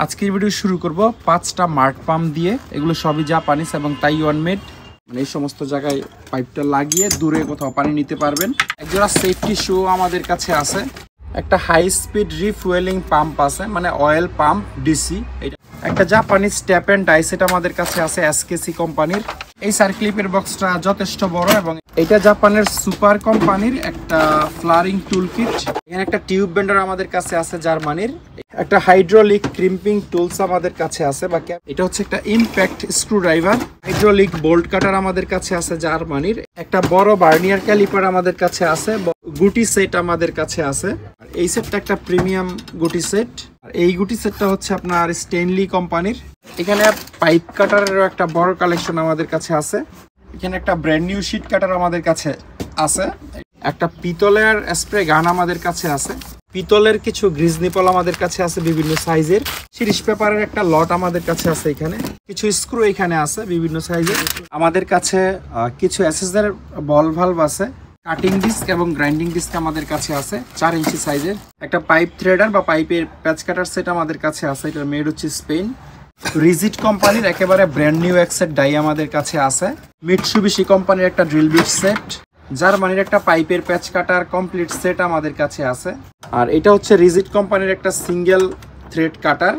আজকের ভিডিও শুরু করব 5টা মার্ট পাম্প দিয়ে। এগুলো সবই জাপানিজ এবং তাইওয়ান মেড। মানে এই সমস্ত জায়গায় পাইপটা লাগিয়ে দূরে কোথাও পানি নিতে পারবেন। একজোড়া সেফটি শু আমাদের কাছে আছে। একটা হাই স্পিড রিফুয়েলিং পাম্প আছে, মানে অয়েল পাম্প ডিসি। এটা একটা Japanese tap and die set আমাদের কাছে আছে এসকেসি কোম্পানির। এই সার্ক্লিপের বক্সটা যথেষ্ট বড় এবং এটা জাপানের সুপার কোম্পানির একটা ফ্লারিং টুল কিট। এখানে একটা টিউব বেন্ডার আমাদের কাছে আছে জার্মানির। একটা হাইড্রোলিক ক্রিম্পিং টুলস আমাদের কাছে আছে, বা এটা হচ্ছে একটা ইম্প্যাক্ট স্ক্রুড্রাইভার। হাইড্রোলিক বোল্ট কাটার আমাদের কাছে আছে জার্মানির। একটা বড় বার্নিয়ার ক্যালিপার আমাদের কাছে আছে। গুটি সেট আমাদের কাছে আছে। আর এই সেটটা একটা প্রিমিয়াম গুটি সেট। আর এই গুটি সেটটা হচ্ছে আপনার স্টেনলি কোম্পানির। এখানে পাইপ কাটারেরও একটা বড় কালেকশন আমাদের কাছে আছে। এখানে একটা ব্র্যান্ড নিউ শীট কাটার আমাদের কাছে আছে। একটা পিতলের স্প্রে গান আমাদের কাছে আছে। পিতলের কিছু গ্রিজ নিপল আমাদের কাছে আছে বিভিন্ন সাইজের। সিরিজ পেপারের একটা লট আমাদের কাছে আছে। এখানে কিছু স্ক্রু এখানে আছে বিভিন্ন সাইজের। আমাদের কাছে কিছু এসএসআর বল ভালভ আছে। কাটিং ডিস্ক এবং গ্রাইন্ডিং ডিস্ক আমাদের কাছে আছে 4 ইঞ্চি সাইজের। একটা পাইপ থ্রেডার বা পাইপের প্যাচ কাটার সেট আমাদের কাছে আছে। এটার মেড হচ্ছে স্পেন। রিজিট কোম্পানির একেবারে ব্র্যান্ড নিউ এক সেট ডাই আমাদের কাছে আছে। মিটসুবিশি কোম্পানির একটা ড্রিল বিট সেট। জার্মানির একটা পাইপের প্যাচ কাটার কমপ্লিট সেট আমাদের কাছে আছে। আর এটা হচ্ছে রিজিট কোম্পানির একটা সিঙ্গেল থ্রেড কাটার।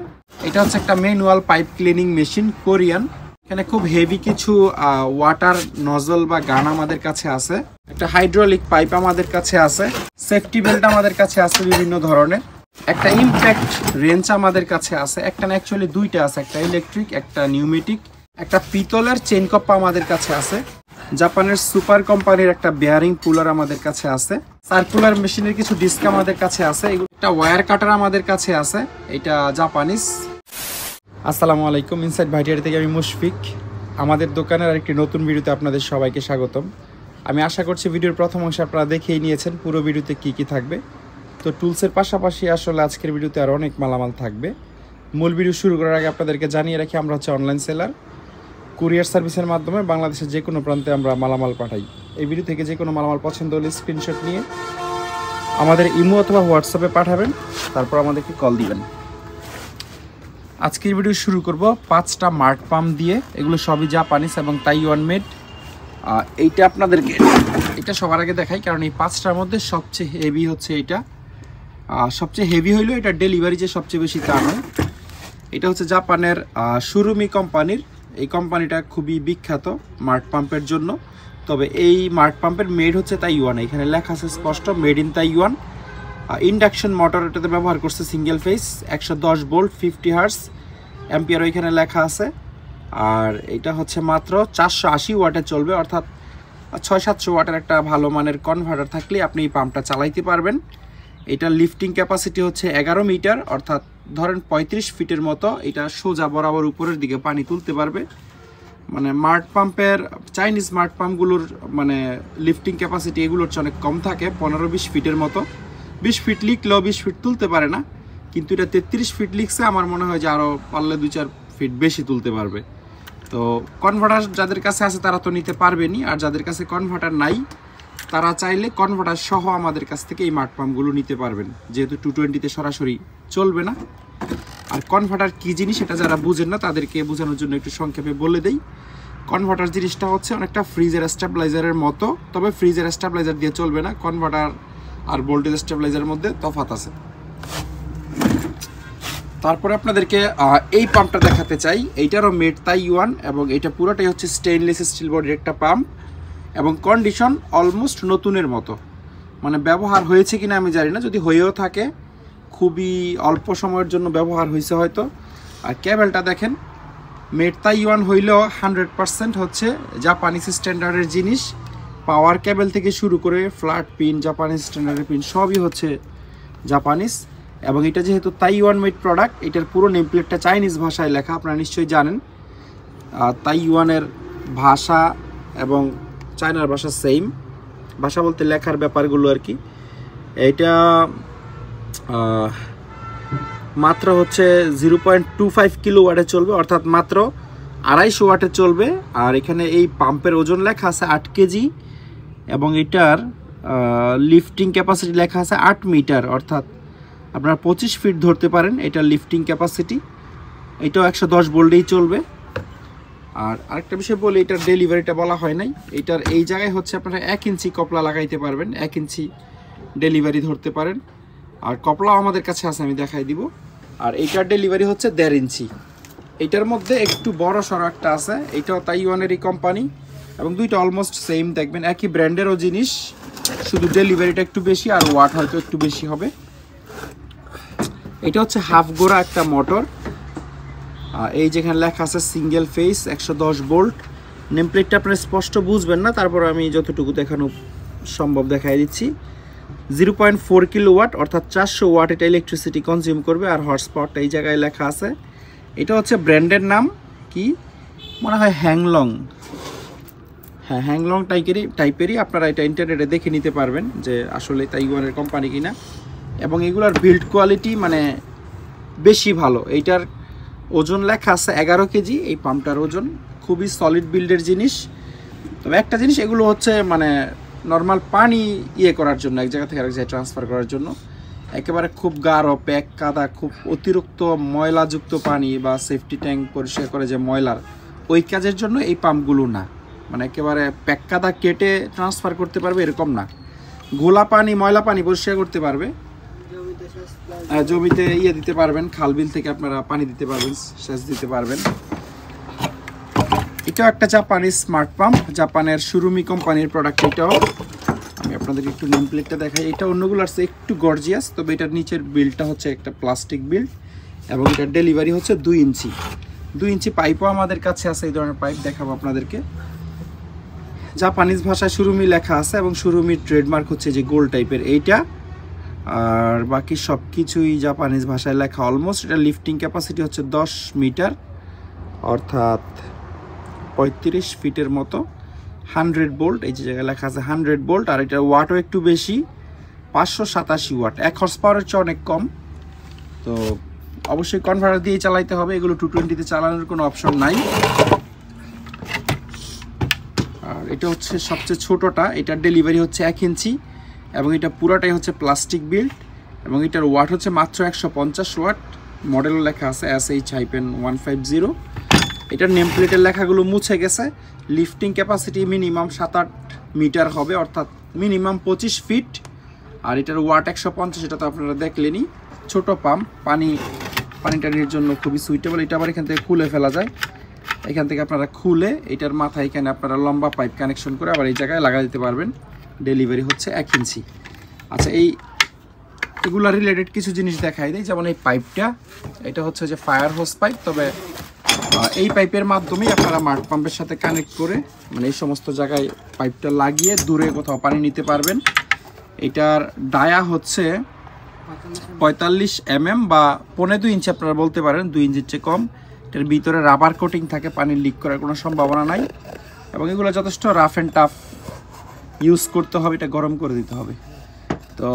এটা হচ্ছে একটা manual pipe cleaning machine Korean. এখানে খুব হেভি কিছু ওয়াটার নজল বা গান আমাদের কাছে আছে। একটা হাইড্রোলিক পাইপ আমাদের কাছে আছে। সেফটি বেল্ট আমাদের কাছে আছে বিভিন্ন ধরনের। একটা ইম্প্যাক্ট রেঞ্চ আমাদের কাছে আছে। একটা না, অ্যাকচুয়ালি দুইটা আছে, একটা ইলেকট্রিক একটা নিউমেটিক। একটা পিতলের চেইন কপ্পা আমাদের কাছে আছে। জাপানের সুপার কোম্পানির একটা বেয়ারিং পুলার আমাদের কাছে আছে। সার্কুলার মেশিনের কিছু ডিস্ক আমাদের কাছে আছে। একটা ওয়্যার কাটার আমাদের কাছে আছে, এটা জাপানিজ। আসসালামু আলাইকুম, ইনসাইড ভাইটিয়ারি থেকে আমি মুশফিক। আমাদের দোকানের আরেকটি নতুন ভিডিওতে আপনাদের সবাইকে স্বাগতম। আমি আশা করছি ভিডিওর প্রথম অংশে আপনারা দেখেই নিয়েছেন পুরো ভিডিওতে কি কি থাকবে। তো টুলসের পাশাপাশি আসলে আজকের ভিডিওতে আরও অনেক মালামাল থাকবে। মূল ভিডিও শুরু করার আগে আপনাদেরকে জানিয়ে রাখি, আমরা হচ্ছে অনলাইন সেলার। কুরিয়ার সার্ভিসের মাধ্যমে বাংলাদেশের যে কোনো প্রান্তে আমরা মালামাল পাঠাই। এই ভিডিও থেকে যে কোনো মালামাল পছন্দ হলে স্ক্রিনশট নিয়ে আমাদের ইমো অথবা হোয়াটসঅ্যাপে পাঠাবেন, তারপর আমাদেরকে কল দিবেন। আজকের ভিডিও শুরু করব 5টা মার্ট পাম্প দিয়ে। এগুলো সবই জাপানিজ এবং তাইওয়ান মেড। এইটা আপনাদেরকে এটা সবার আগে দেখাই, কারণ এই 5টার মধ্যে সবচেয়ে হেভি হচ্ছে এইটা। সবচেয়ে হেভি হইলেও এটা ডেলিভারি যে সবচেয়ে বেশি তা নয়। এটা হচ্ছে জাপানের সুরুমি কোম্পানির। এই কোম্পানিটা খুবই বিখ্যাত মার্ট পাম্পের জন্য। তবে এই মার্ট পাম্পের মেড হচ্ছে তাইওয়ান। এখানে লেখা আছে স্পষ্ট made in Taiwan. Induction motor এটাতে ব্যবহার করছে, সিঙ্গেল ফেস, 110 ভোল্ট, 50 হার্টজ, অ্যাম্পিয়ারও এখানে লেখা আছে। আর এটা হচ্ছে মাত্র 480 ওয়াটে চলবে, অর্থাৎ 600-700 ওয়াটের একটা ভালো মানের কনভার্টার থাকলে আপনি এই পাম্পটা চালাইতে পারবেন। এটা লিফটিং ক্যাপাসিটি হচ্ছে 11 মিটার, অর্থাৎ ধরেন 35 ফিটের মতো। এটা সোজা বরাবর উপরের দিকে পানি তুলতে পারবে। মানে মার্ট পাম্পের, চাইনিজ মার্ট পাম্পগুলোর মানে লিফটিং ক্যাপাসিটি এগুলোর চেয়ে অনেক কম থাকে, 15-20 ফিটের মতো। 20 ফিট লিখলেও 20 ফিট তুলতে পারে না, কিন্তু এটা 33 ফিট লিখছে। আমার মনে হয় যে আরও পারলে 2-4 ফিট বেশি তুলতে পারবে। তো কনভার্টার যাদের কাছে আছে তারা তো নিতে পারবেনি, আর যাদের কাছে কনভার্টার নাই তারা চাইলে কনভার্টার সহ আমাদের কাছ থেকে এই মার্ট পাম্পগুলো নিতে পারবেন, যেহেতু 220-তে সরাসরি চলবে না। আর কনভার্টার কী জিনিস এটা যারা বুঝেন না তাদেরকে বোঝানোর জন্য একটু সংক্ষেপে বলে দেই। কনভার্টার জিনিসটা হচ্ছে অনেকটা ফ্রিজের স্টেবিলাইজারের মতো, তবে ফ্রিজের স্টেবিলাইজার দিয়ে চলবে না। কনভার্টার আর ভোল্টেজ স্টেবিলাইজারের মধ্যে তফাৎ আছে। তারপরে আপনাদেরকে এই পাম্পটা দেখাতে চাই। এইটারও মেড তাইওয়ান এবং এটা পুরোটাই হচ্ছে স্টেইনলেস স্টিল বডির একটা পাম্প এবং কন্ডিশন অলমোস্ট নতুনের মতো। মানে ব্যবহার হয়েছে কিনা আমি জানি না, যদি হয়েও থাকে খুবই অল্প সময়ের জন্য ব্যবহার হয়েছে হয়তো। আর কেবেলটা দেখেন, মেড তাইওয়ান হইলেও 100% হচ্ছে জাপানিজ স্ট্যান্ডার্ডের জিনিস। পাওয়ার কেবেল থেকে শুরু করে ফ্ল্যাট পিন, জাপানিজ স্ট্যান্ডার্ডের পিন সবই হচ্ছে জাপানিজ। এবং এটা যেহেতু তাইওয়ান মেড প্রোডাক্ট, এটার পুরো নেম প্লেটটা চাইনিজ ভাষায় লেখা, আপনারা নিশ্চয়ই জানেন। তাইওয়ানের ভাষা এবং চায়নার ভাষা সেম, ভাষা বলতে লেখার ব্যাপারগুলো আর কি। এটা মাত্র হচ্ছে 0.25 কিলো ওয়াটে চলবে, অর্থাৎ মাত্র 250 ওয়াটে চলবে। আর এখানে এই পাম্পের ওজন লেখা আছে 8 কেজি এবং এটার লিফটিং ক্যাপাসিটি লেখা আছে 8 মিটার, অর্থাৎ আপনারা 25 ফিট ধরতে পারেন এটার লিফটিং ক্যাপাসিটি। এটাও 110 ভোল্টেই চলবে। আর আরেকটা বিষয় বলি, এটার ডেলিভারিটা বলা হয় নাই। এটার এই জায়গায় হচ্ছে আপনারা 1 ইঞ্চি কপলা লাগাইতে পারবেন, 1 ইঞ্চি ডেলিভারি ধরতে পারেন। আর কপলাও আমাদের কাছে আছে, আমি দেখাই দিব। আর এইটার ডেলিভারি হচ্ছে 1.5 ইঞ্চি। এইটার মধ্যে একটু বড় সড়ো একটা আছে, এইটাও তাইওয়ানেরই কোম্পানি এবং দুইটা অলমোস্ট সেম দেখবেন, একই ব্র্যান্ডেরও জিনিস, শুধু ডেলিভারিটা একটু বেশি আর ওয়াট হয়তো একটু বেশি হবে। এটা হচ্ছে হাফ গোড়া একটা মোটর। এই যেখানে লেখা আছে সিঙ্গেল ফেস 110 ভোল্ট। নেম প্লেটটা আপনারা স্পষ্ট বুঝবেন না, তারপর আমি যতটুকু দেখানো সম্ভব দেখাই দিচ্ছি। 0.4 কিলোওয়াট অর্থাৎ 400 ওয়াট এটা ইলেকট্রিসিটি কনজিউম করবে। আর হর্স পাওয়ারটা এই জায়গায় লেখা আছে। এটা হচ্ছে ব্র্যান্ডের নাম কি মনে হয়, হ্যাংলং। হ্যাঁ, হ্যাংলং টাইপেরই। আপনারা এটা ইন্টারনেটে দেখে নিতে পারবেন যে আসলে তাইওয়ানের কোম্পানি কিনা। এবং এগুলোর বিল্ড কোয়ালিটি মানে বেশি ভালো। এইটার ওজন লেখা আছে 11 কেজি। এই পাম্পটার ওজন খুবই সলিড বিল্ডের জিনিস। তবে একটা জিনিস, এগুলো হচ্ছে মানে নর্মাল পানি করার জন্য, এক জায়গা থেকে আরেক জায়গায় ট্রান্সফার করার জন্য। একেবারে খুব গাঢ় প্যাক কাদা, খুব অতিরিক্ত ময়লাযুক্ত পানি বা সেফটি ট্যাঙ্ক পরিষ্কার করে যে ময়লার, ওই কাজের জন্য এই পাম্পগুলো না। মানে একেবারে প্যাক কাদা কেটে ট্রান্সফার করতে পারবে এরকম না। গোলা পানি, ময়লা পানি পরিষ্কার করতে পারবে, জমিতে দিতে পারবেন, খাল বিল থেকে আপনারা পানি দিতে পারবেন, সেচ দিতে পারবেন। এটাও একটা জাপানি স্মার্ট পাম্প, জাপানের সুরুমি কোম্পানির প্রোডাক্ট। এটাও আমি আপনাদেরকে একটু নেম প্লেটটা দেখাই। এটা অন্যগুলোর চেয়ে একটু গর্জিয়াস, তবে এটার নিচের বিল্ডটা হচ্ছে একটা প্লাস্টিক বিল্ড এবং এটার ডেলিভারি হচ্ছে 2 ইঞ্চি। 2 ইঞ্চি পাইপও আমাদের কাছে আছে। এই ধরনের পাইপ দেখাবো আপনাদেরকে। জাপানিজ ভাষায় সুরুমি লেখা আছে এবং সুরুমির ট্রেডমার্ক হচ্ছে যে গোল টাইপের এইটা। আর বাকি সব কিছুই জাপানিজ ভাষায় লেখা অলমোস্ট। এটা লিফটিং ক্যাপাসিটি হচ্ছে 10 মিটার অর্থাৎ 35 ফিটের মতো। 100 ভোল্ট, এই যে জায়গায় লেখা আছে 100 ভোল্ট। আর এটার ওয়াটও একটু বেশি, 587 ওয়াট। 1 হর্স পাওয়ারের চেয়ে অনেক কম। তো অবশ্যই কনভার্টার দিয়ে চালাইতে হবে, এগুলো 220-তে চালানোর কোনো অপশন নাই। আর এটা হচ্ছে সবচেয়ে ছোটোটা, এটার ডেলিভারি হচ্ছে 1 ইঞ্চি এবং এটা পুরোটাই হচ্ছে প্লাস্টিক বিল্ড এবং এটার ওয়াট হচ্ছে মাত্র 150 ওয়াট। মডেলও লেখা আছে SH-150। এটার নেম প্লেটের লেখাগুলো মুছে গেছে। লিফটিং ক্যাপাসিটি মিনিমাম 7-8 মিটার হবে অর্থাৎ মিনিমাম 25 ফিট। আর এটার ওয়াট 150, এটা তো আপনারা দেখলেনই। ছোট পাম্প, পানি টানির জন্য খুবই সুইটেবল। এটা আবার এখান থেকে খুলে ফেলা যায়। এখান থেকে আপনারা খুলে এটার মাথায় এখানে আপনারা লম্বা পাইপ কানেকশন করে আবার এই জায়গায় লাগা দিতে পারবেন। ডেলিভারি হচ্ছে 1 ইঞ্চি। আচ্ছা, এগুলা রিলেটেড কিছু জিনিস দেখাই দেয়। যেমন এই পাইপটা, এটা হচ্ছে যে ফায়ার হোস পাইপ। তবে এই পাইপের মাধ্যমেই আপনারা মাঠ পাম্পের সাথে কানেক্ট করে মানে এই সমস্ত জায়গায় পাইপটা লাগিয়ে দূরে কোথাও পানি নিতে পারবেন। এটার ডায়া হচ্ছে 45 mm বা 1.5 ইঞ্চি আপনারা বলতে পারেন, 2 ইঞ্চির চেয়ে কম। এটার ভিতরে রাবার কোটিং থাকে, পানি লিক করার কোনো সম্ভাবনা নাই। এবং এগুলো যথেষ্ট রাফ অ্যান্ড টাফ ইউজ করতে হবে, এটা গরম করে দিতে হবে। তো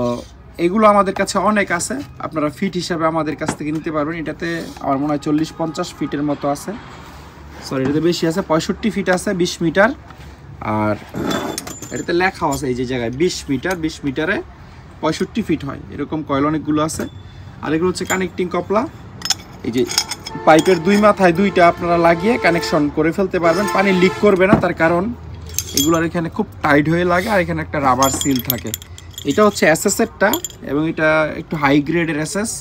এগুলো আমাদের কাছে অনেক আছে, আপনারা ফিট হিসাবে আমাদের কাছ থেকে নিতে পারবেন। এটাতে আমার মনে হয় 40-50 ফিটের মতো আছে, সরি এটাতে বেশি আছে, 65 ফিট আছে, 20 মিটার। আর এটাতে লেখা আছে এই যে জায়গায় 20 মিটার, 20 মিটারে 65 ফিট হয়, এরকম কয়েল অনেকগুলো আছে। আর এগুলো হচ্ছে কানেক্টিং কপলা। এই যে পাইপের 2 মাথায় 2টা আপনারা লাগিয়ে কানেকশন করে ফেলতে পারবেন, পানি লিক করবে না। তার কারণ এগুলোর এখানে খুব টাইট হয়ে লাগে আর এখানে একটা রাবার সিল থাকে। এটা হচ্ছে এসএসেরটা এবং এটা একটু হাই গ্রেডের এসএস,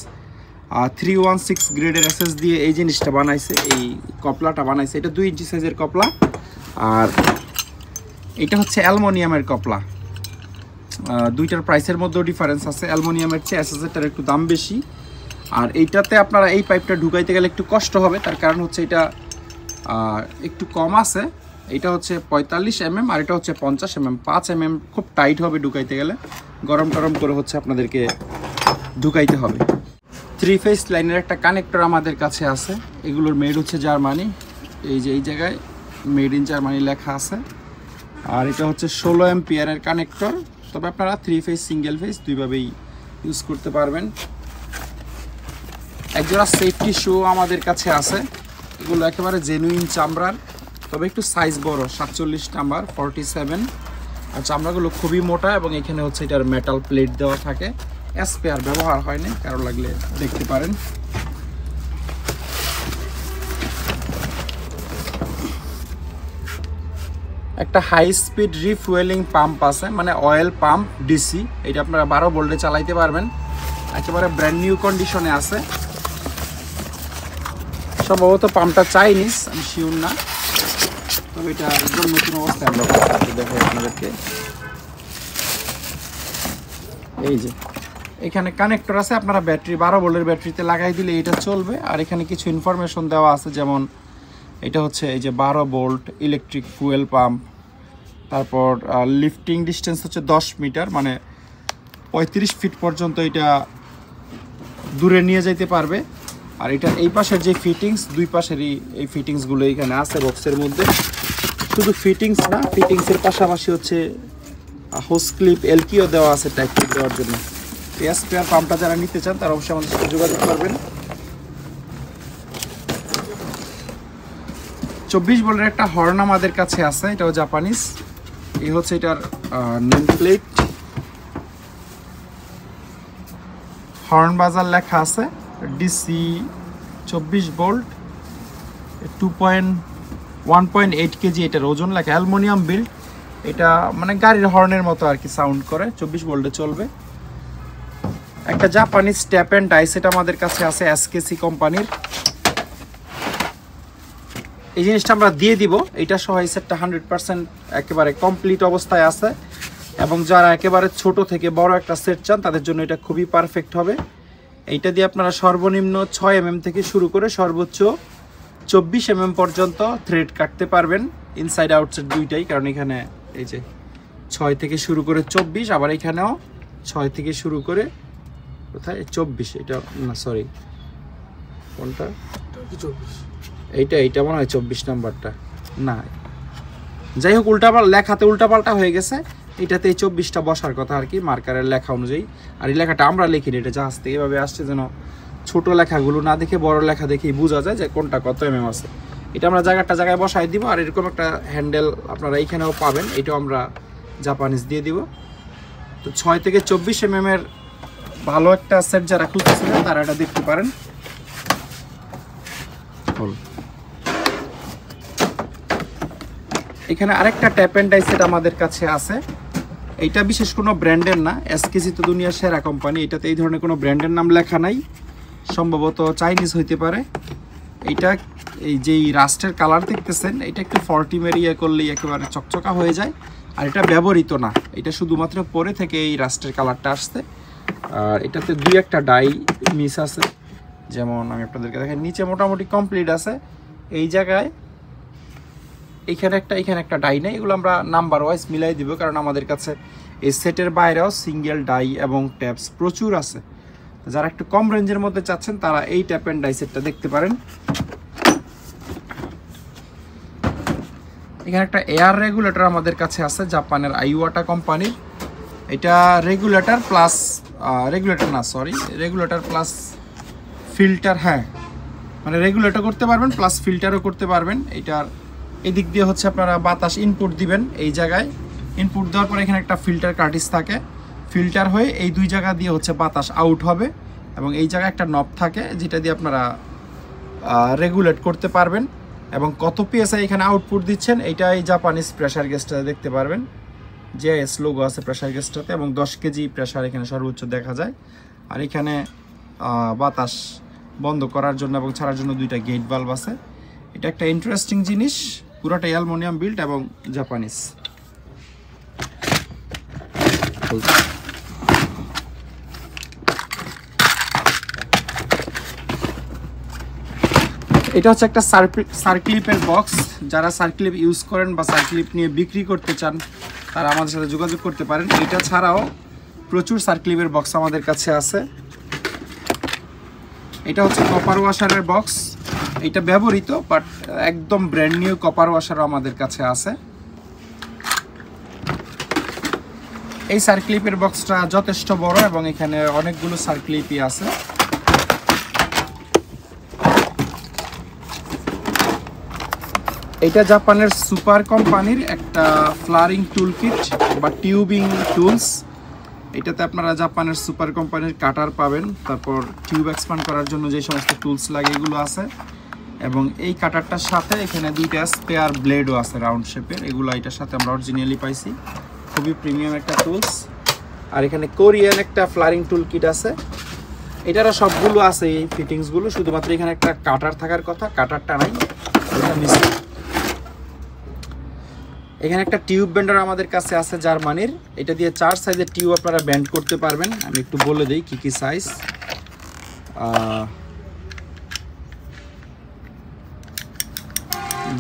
316 গ্রেডের এসএস দিয়ে এই জিনিসটা বানাইছে, এই কপলাটা বানাইছে। এটা 2 ইঞ্চি সাইজের কপলা। আর এটা হচ্ছে অ্যালুমিনিয়ামের কপলা। দুইটার প্রাইসের মধ্যেও ডিফারেন্স আছে, অ্যালুমিনিয়ামের চেয়ে এসএসেরটার একটু দাম বেশি। আর এইটাতে আপনারা এই পাইপটা ঢুকাইতে গেলে একটু কষ্ট হবে, তার কারণ হচ্ছে এটা একটু কম আছে। এটা হচ্ছে 45 mm আর এটা হচ্ছে 50 mm। 5 mm খুব টাইট হবে ঢুকাইতে গেলে, গরম টরম করে হচ্ছে আপনাদেরকে ঢুকাইতে হবে। 3 ফেজ লাইনের একটা কানেক্টর আমাদের কাছে আছে, এগুলোর মেড হচ্ছে জার্মানি। এই যে এই জায়গায় মেড ইন জার্মানি লেখা আছে। আর এটা হচ্ছে 16 অ্যাম্পিয়ারের কানেক্টর। তবে আপনারা 3 ফেজ সিঙ্গেল ফেজ দুইভাবেই ইউজ করতে পারবেন। একজোড়া সেফটি শু আমাদের কাছে আছে, এগুলো একেবারে জেনুইন চামড়ার, তবে একটু সাইজ বড়, 47 নাম্বার 47। আর চামড়াগুলো খুবই মোটা এবং এখানে হচ্ছে এটার মেটাল প্লেট দেওয়া থাকে। স্পেয়ার ব্যবহার হয়নি, কারো লাগলে দেখতে পারেন। একটা হাই স্পিড রিফুয়েলিং পাম্প আছে, মানে অয়েল পাম্প ডিসি। এটা আপনারা 12 ভোল্টে চালাইতে পারবেন, একেবারে ব্র্যান্ড নিউ কন্ডিশনে আছে। সম্ভবত পাম্পটা চাইনিজ, আমি শিওর না, তবে এটা একদম নতুন অবস্থায় আমরা দেখাই আপনাদেরকে। এই যে এখানে কানেক্টর আছে, আপনারা ব্যাটারি 12 ভোল্টের ব্যাটারিতে লাগাই দিলে এটা চলবে। আর এখানে কিছু ইনফরমেশন দেওয়া আছে, যেমন এটা হচ্ছে এই যে 12 ভোল্ট ইলেকট্রিক ফুয়েল পাম্প। তারপর লিফটিং ডিস্টেন্স হচ্ছে 10 মিটার, মানে 35 ফিট পর্যন্ত এটা দূরে নিয়ে যেতে পারবে। আর এটা এই পাশের যে ফিটিংস, দুই পাশেরই এই ফিটিংসগুলো এখানে আছে বক্সের মধ্যে। শুধু ফিটিংস না, ফিটিংসের পাশাপাশি হচ্ছে হোস ক্লিপ এলকিও দেওয়া আছে টাইপ ক্লিপ দেওয়ার জন্য। এই স্পেয়ার পাম্পটা যারা নিতে চান তারা অবশ্যই আমাদের সাথে যোগাযোগ করবেন। 24 ভোল্টের একটা হর্ন আমাদের কাছে আছে, এটাও জাপানিজ। এই হচ্ছে এটার নেম প্লেট, হর্ন বাজার লেখা আছে, ডিসি 24 ভোল্ট 1.8 কেজি এটার ওজন লেখা, অ্যালুমিনিয়াম বিল্ড। এটা মানে গাড়ির হর্নের মতো আর কি সাউন্ড করে, 24 ভোল্টে চলবে। একটা Japanese tap and die set আমাদের কাছে আছে, এসকেসি কোম্পানির। এই জিনিসটা আমরা দিয়ে দিব, এটা সহ এই সেটটা 100% একেবারে কমপ্লিট অবস্থায় আছে। এবং যারা একেবারে ছোট থেকে বড় একটা সেট চান তাদের জন্য এটা খুবই পারফেক্ট হবে। এইটা দিয়ে আপনারা সর্বনিম্ন 6 mm থেকে শুরু করে সর্বোচ্চ 24 mm পর্যন্ত থ্রেড কাটতে পারবেন, ইনসাইড আউটসাইড দুইটাই। কারণ এখানে এই যে 6 থেকে শুরু করে 24, আবার এখানেও 6 থেকে শুরু করে কোথায় 24, এটা না সরি কোনটা, এইটা মনে হয় 24 নাম্বারটা না, যাই হোক লেখাতে উল্টাপাল্টা হয়ে গেছে। এটাতে 24টা বসার কথা আর কি, মার্কারের লেখা অনুযায়ী। আর এই লেখাটা আমরা লিখিনি, এটা জাহাজ থেকে এভাবে আসছে, যেন ছোট লেখাগুলো না দেখে বড় লেখা দেখেই বোঝা যায় যে কোনটা কত mm আছে। এটা আমরা জায়গায় বসাই দিব। আর এরকম একটা হ্যান্ডেল আপনারা এইখানেও পাবেন, এটাও আমরা জাপানিজ দিয়ে দিব। তো 6 থেকে 24 mm এর ভালো একটা সেট যারা খুঁজতেছিলেন তারা এটা দেখতে পারেন। এখানে আরেকটা ট্যাপ অ্যান্ড ডাই সেট আমাদের কাছে আছে। এইটা বিশেষ কোনো ব্র্যান্ডের না, এসকেসি তো দুনিয়ার সেরা কোম্পানি। এটাতে এই ধরনের কোনো ব্র্যান্ডের নাম লেখা নাই, সম্ভবত চাইনিজ হইতে পারে। এইটা এই যেই রাস্টের কালার দেখতেছেন, এটা একটু 40 মেরিয়া করলেই একেবারে চকচকা হয়ে যায়। আর এটা ব্যবহৃত না, এটা শুধুমাত্র পরে থেকে এই রাস্টের কালারটা আসছে। আর এটাতে দুই একটা ডাই মিস আছে, যেমন আমি আপনাদেরকে দেখেন নিচে মোটামুটি কমপ্লিট আছে। এই জায়গায় এখানে একটা ডাই নেই, এগুলো আমরা নাম্বার ওয়াইজ মিলাই দিব, কারণ আমাদের কাছে এই সেটের বাইরেও সিঙ্গেল ডাই এবং ট্যাপস প্রচুর আছে। যারা একটু কম রেঞ্জের মধ্যে চাচ্ছেন তারা এই ট্যাপ অ্যান্ড ডাই সেটটা দেখতে পারেন। এখানে একটা এয়ার রেগুলেটর আমাদের কাছে আছে, জাপানের আইওয়াটা কোম্পানির। এটা রেগুলেটর প্লাস ফিল্টার, হ্যাঁ মানে রেগুলেটর করতে পারবেন প্লাস ফিল্টারও করতে পারবেন। এটার এদিক দিয়ে হচ্ছে আপনারা বাতাস ইনপুট দিবেন, এই জায়গায় ইনপুট দেওয়ার পরে এখানে একটা ফিল্টার কার্টিজ থাকে, ফিল্টার হয়ে এই দুই জায়গা দিয়ে হচ্ছে বাতাস আউট হবে। এবং এই জায়গায় একটা নব থাকে যেটা দিয়ে আপনারা রেগুলেট করতে পারবেন। এবং কত পিএসআই এখানে আউটপুট দিচ্ছেন এইটা এই জাপানিজ প্রেশার গেজটাতে দেখতে পারবেন, জিআইএস লোগো আছে প্রেশার গেজটাতে। এবং 10 কেজি প্রেশার এখানে সর্বোচ্চ দেখা যায়। আর এখানে বাতাস বন্ধ করার জন্য এবং ছাড়ার জন্য দুইটা গেট বাল্ব আছে। এটা একটা ইন্টারেস্টিং জিনিস, পুরোটাই অ্যালুমিনিয়াম বিল্ড এবং জাপানিজ। এটা হচ্ছে একটা সার্ক্লিপের বক্স। যারা সার্ক্লিপ ইউজ করেন বা সার্ক্লিপ নিয়ে বিক্রি করতে চান তারা আমাদের সাথে যোগাযোগ করতে পারেন। এটা ছাড়াও প্রচুর সার্ক্লিপের বক্স আমাদের কাছে আছে। এটা হচ্ছে কপার ওয়াশারের বক্স, এটা ব্যবহৃত বাট একদম ব্র্যান্ড নিউ কপার ওয়াশারও আমাদের কাছে আছে। এই সার্ক্লিপের বক্সটা যথেষ্ট বড় এবং এখানে অনেকগুলো সার্ক্লিপই আছে। এটা জাপানের সুপার কোম্পানির একটা ফ্লারিং টুল কিট বা টিউবিং টুলস। এটাতে আপনারা জাপানের সুপার কোম্পানির কাটার পাবেন, তারপর টিউব এক্সপ্যান্ড করার জন্য যে সমস্ত টুলস লাগে এগুলো আছে। এবং এই কাটারটার সাথে এখানে দুইটা স্পেয়ার ব্লেডও আছে রাউন্ড শেপের, এগুলো এটার সাথে আমরা অরিজিনালি পাইছি। খুবই প্রিমিয়াম একটা টুলস। আর এখানে কোরিয়ান একটা ফ্লারিং টুল কিট আছে, এটারও সবগুলো আছে এই ফিটিংসগুলো, শুধুমাত্র এখানে একটা কাটার থাকার কথা, কাটারটা নাই, এটা মিসিং। এখানে একটা টিউব বেন্ডার আমাদের কাছে আছে জার্মানির, এটা দিয়ে 4 সাইজের টিউব আপনারা ব্যান্ড করতে পারবেন। আমি একটু বলে দিই কি কি সাইজ।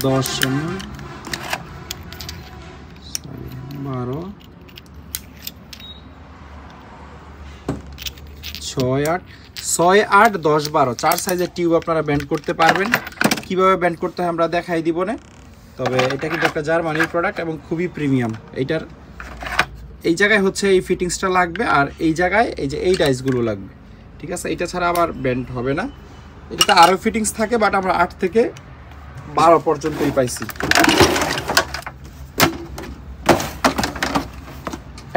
10 mm, 12, 6, 8, 10, 12 4 সাইজের টিউব আপনারা ব্যান্ড করতে পারবেন। কিভাবে ব্যান্ড করতে হয় আমরা দেখাই দিব না, তবে এটা কিন্তু একটা জার্মানির প্রোডাক্ট এবং খুবই প্রিমিয়াম। এইটার এই জায়গায় হচ্ছে এই ফিটিংসটা লাগবে, আর এই জায়গায় এই যে এই ডাইসগুলো লাগবে, ঠিক আছে। এটা ছাড়া আবার ব্যান্ড হবে না। এটাতে আরও ফিটিংস থাকে, বাট আমরা 8 থেকে 12 পর্যন্তই পাইছি।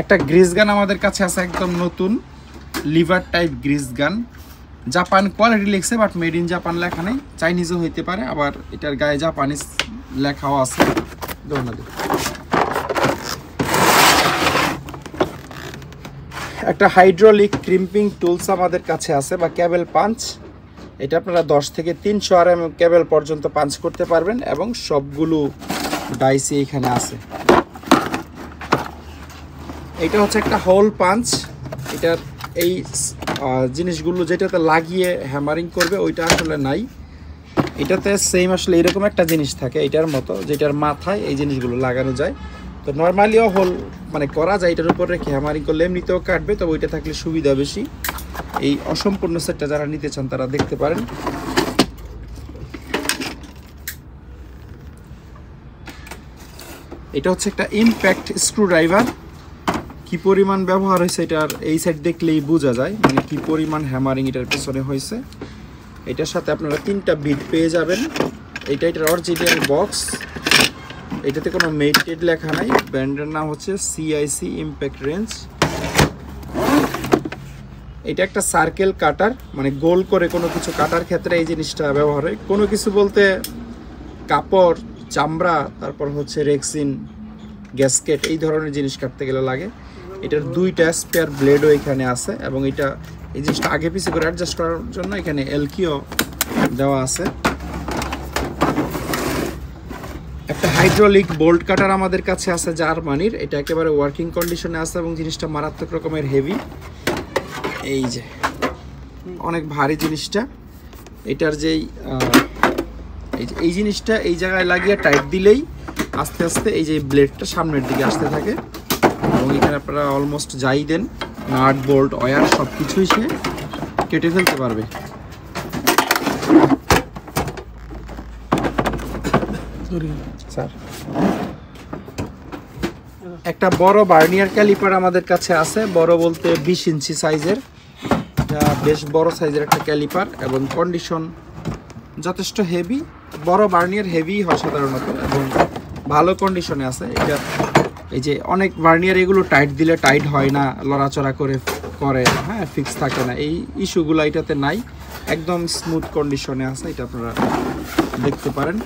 একটা গ্রিস গান আমাদের কাছে আছে, একদম নতুন লিভার টাইপ গ্রিস গান। জাপান কোয়ালিটি লিখছে, বাট মেড ইন জাপান লেখা নেই, চাইনিজও হইতে পারে, আবার এটার গায়ে জাপানিজ লেখাও আছে। একটা হাইড্রোলিক ক্রিম্পিং টুলস আমাদের কাছে আছে, বা কেবল পাঞ্চ। এটা আপনারা 10 থেকে 300 RM কেবল পর্যন্ত পাঞ্চ করতে পারবেন, এবং সবগুলো ডাইসি এখানে আছে। এটা হচ্ছে একটা হোল পাঞ্চ, এটার এই জিনিসগুলো যেটাতে লাগিয়ে হ্যামারিং করবে ওইটা আসলে নাই, এটাতে সেম আসলে এরকম একটা জিনিস থাকে এটার মতো, যেটার মাথায় এই জিনিসগুলো লাগানো যায়। তো নর্মালিও হোল মানে করা যায়, এটার উপর রেখে হ্যামারিং করলে এমনিতেও কাটবে, তবে ওইটা থাকলে সুবিধা বেশি। এই অসম্পূর্ণ সেটটা যারা নিতে চান তারা দেখতে পারেন। এটা হচ্ছে একটা ইম্প্যাক্ট স্ক্রুড্রাইভার। কি পরিমাণ ব্যবহার হয়েছে এটার এই সাইড দেখলেই বোঝা যায়, মানে কি পরিমাণ হ্যামারিং এটার পেছনে হয়েছে। এটার সাথে আপনারা 3টা বিট পেয়ে যাবেন। এটার অরিজিনাল বক্স, এটাতে কোনো মেটেড লেখা নাই, ব্র্যান্ডের নাম হচ্ছে CIC ইম্প্যাক্ট রেঞ্জ। এটা একটা সার্কেল কাটার, মানে গোল করে কোনো কিছু কাটার ক্ষেত্রে এই জিনিসটা ব্যবহার হয়। কোনো কিছু বলতে কাপড়, চামড়া, তারপর হচ্ছে রেক্সিন, গ্যাসকেট, এই ধরনের জিনিস কাটতে গেলে লাগে। এটার 2টা স্পেয়ার ব্লেডও এখানে আছে, এবং এটা এই জিনিসটা আগে পিছে করে অ্যাডজাস্ট করার জন্য এখানে এলকিও দেওয়া আছে। একটা হাইড্রোলিক বোল্ট কাটার আমাদের কাছে আছে জার্মানির, এটা একেবারে ওয়ার্কিং কন্ডিশনে আছে, এবং জিনিসটা মারাত্মক রকমের হেভি। এই যে অনেক ভারী জিনিসটা, এটার যেই এই জিনিসটা এই জায়গায় লাগিয়ে টাইট দিলেই আস্তে আস্তে এই যে ব্লেডটা সামনের দিকে আসতে থাকে, এবং এখানে আপনারা অলমোস্ট যাই দেন নাট বোল্ট ওয়্যার সব কিছুই সে কেটে ফেলতে পারবে। স্যার একটা বড় ভার্নিয়ার ক্যালিপার আমাদের কাছে আছে, বড় বলতে 20 ইঞ্চি সাইজের, এটা বেশ বড় সাইজের একটা ক্যালিপার, এবং কন্ডিশন যথেষ্ট হেভি। বড় ভার্নিয়ার হেভি হয় সাধারণত, এবং ভালো কন্ডিশনে আছে। এটা এই যে অনেক ভার্নিয়ার এগুলো টাইট দিলে টাইট হয় না, লড়াচড়া করে, হ্যাঁ, ফিক্স থাকে না, এই ইস্যুগুলো এটাতে নাই, একদম স্মুথ কন্ডিশনে আছে। এটা আপনারা দেখতে পারেন।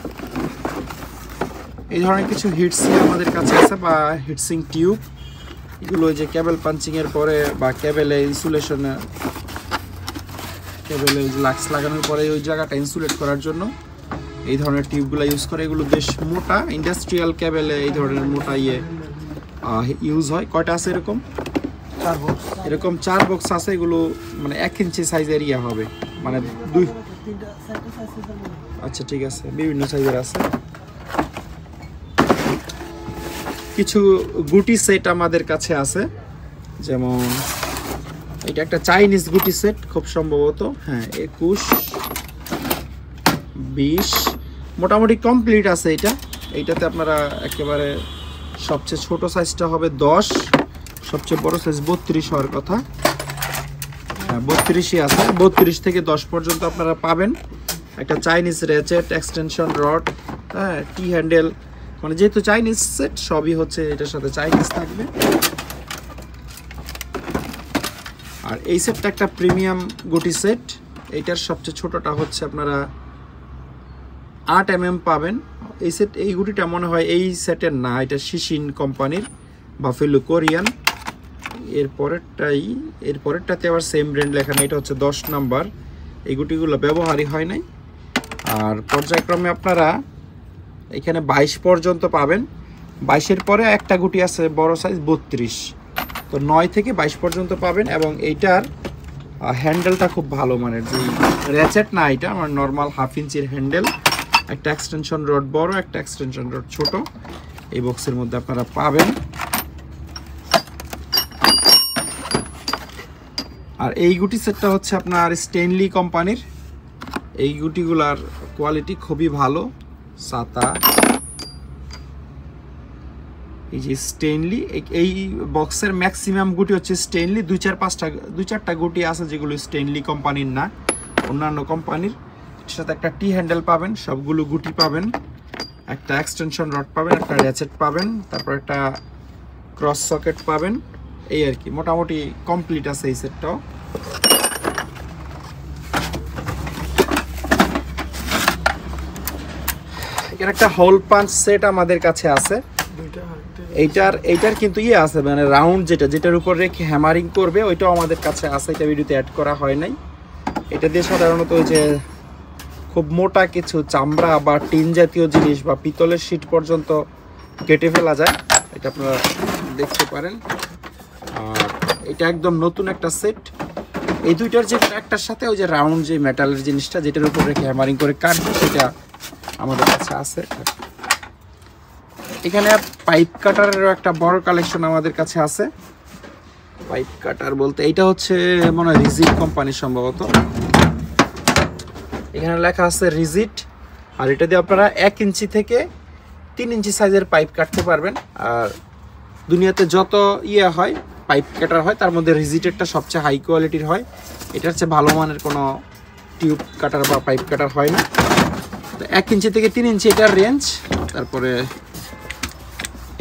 এই ধরনের কিছু হিটসিং আমাদের কাছে আছে, বা হিটসিং টিউব। এগুলো যে কেবল পাঞ্চিংয়ের পরে বা কেবলে ইনসুলেশনে, কেবলে লাক্স লাগানোর পরে ওই জায়গাটা ইনসুলেট করার জন্য এই ধরনের টিউবগুলো ইউজ করে। এগুলো বেশ মোটা, ইন্ডাস্ট্রিয়াল কেবলে এই ধরনের মোটা ইউজ হয়। কয়টা আছে এরকম? 4 বক্স। এরকম 4 বক্স আছে, এগুলো মানে 1 ইঞ্চি সাইজের হবে, মানে 2। আচ্ছা ঠিক আছে, বিভিন্ন সাইজের আছে। কিছু গুটি সেট আমাদের কাছে আছে, যেমন এটা একটা চাইনিজ গুটি সেট খুব সম্ভবত, হ্যাঁ 21, 20 মোটামুটি কমপ্লিট আছে। এইটাতে আপনারা একেবারে সবচেয়ে ছোট সাইজটা হবে 10, সবচেয়ে বড় সাইজ 32 হওয়ার কথা, হ্যাঁ 32ই আছে। 32 থেকে 10 পর্যন্ত আপনারা পাবেন। একটা চাইনিজ রেচেট, এক্সটেনশন রড, হ্যাঁ, টি হ্যান্ডেল, মানে যেহেতু চাইনিজ সেট সবই হচ্ছে এটার সাথে চাইনিজ থাকবে। আর এই সেটটা একটা প্রিমিয়াম গুটি সেট। এইটার সবচেয়ে ছোটটা হচ্ছে আপনারা 8 mm পাবেন। এই গুটিটা মনে হয় এই সেটের না, এটা শিশিন কোম্পানির, বাফেলো কোরিয়ান। এরপরেরটাতে আবার সেম ব্র্যান্ড লেখা নেই, এটা হচ্ছে 10 নাম্বার। এই গুটিগুলো ব্যবহারই হয় নাই। আর পর্যায়ক্রমে আপনারা এখানে 22 পর্যন্ত পাবেন। 22-এর পরে একটা গুটি আছে বড় সাইজ 32, তো 9 থেকে 22 পর্যন্ত পাবেন। এবং এইটার হ্যান্ডেলটা খুব ভালো মানের, যে র্যাচেট না, এটা আমার নর্মাল 1/2 ইঞ্চির হ্যান্ডেল। একটা এক্সটেনশন রড বড়, একটা এক্সটেনশন রড ছোট, এই বক্সের মধ্যে আপনারা পাবেন। আর এই গুটি সেটটা হচ্ছে আপনার স্টেনলি কোম্পানির। এই গুটিগুলার কোয়ালিটি খুবই ভালো। সাতা এই যে স্টেনলি, এই বক্সের ম্যাক্সিমাম গুটি হচ্ছে স্টেনলি। 2-4টা গুটি আছে যেগুলো স্টেনলি কোম্পানির না, অন্যান্য কোম্পানির। এর সাথে একটা টি হ্যান্ডেল পাবেন, সবগুলো গুটি পাবেন, একটা এক্সটেনশন রড পাবেন, একটা র্যাচেট পাবেন, তারপর একটা ক্রস সকেট পাবেন। এই আর কি, মোটামুটি কমপ্লিট আছে এই সেটটাও। এখানে একটা হোল পাঞ্চ সেট আমাদের কাছে আছে। এইটার কিন্তু ইয়ে আছে, মানে রাউন্ড যেটার উপর রেখে হ্যামারিং করবে, ওইটাও আমাদের কাছে আছে। এটা ভিডিওতে অ্যাড করা হয় নাই। এটা দিয়ে সাধারণত ওই যে খুব মোটা কিছু চামড়া বা টিন জাতীয় জিনিস বা পিতলের শিট পর্যন্ত কেটে ফেলা যায়, এটা আপনারা দেখতে পারেন। আর এটা একদম নতুন একটা সেট। এই দুইটার যে একটার সাথে ওই যে রাউন্ড যে মেটালের জিনিসটা যেটার উপর রেখে হ্যামারিং করে কাটবে, সেটা আমাদের কাছে আছে। এখানে পাইপ কাটারেরও একটা বড় কালেকশন আমাদের কাছে আছে। পাইপ কাটার বলতে এইটা হচ্ছে মনে হয় রিজিট কোম্পানির সম্ভবত। এখানে লেখা আছে রিজিট। আর এটা দিয়ে আপনারা 1 ইঞ্চি থেকে 3 ইঞ্চি সাইজের পাইপ কাটতে পারবেন। আর দুনিয়াতে যত হয় পাইপ কাটার হয়, তার মধ্যে রিজিটেরটা সবচেয়ে হাই কোয়ালিটির হয়। এটার চেয়ে ভালো মানের কোনো টিউব কাটার বা পাইপ কাটার হয় না। তো 1 ইঞ্চি থেকে 3 ইঞ্চি এটার রেঞ্জ। তারপরে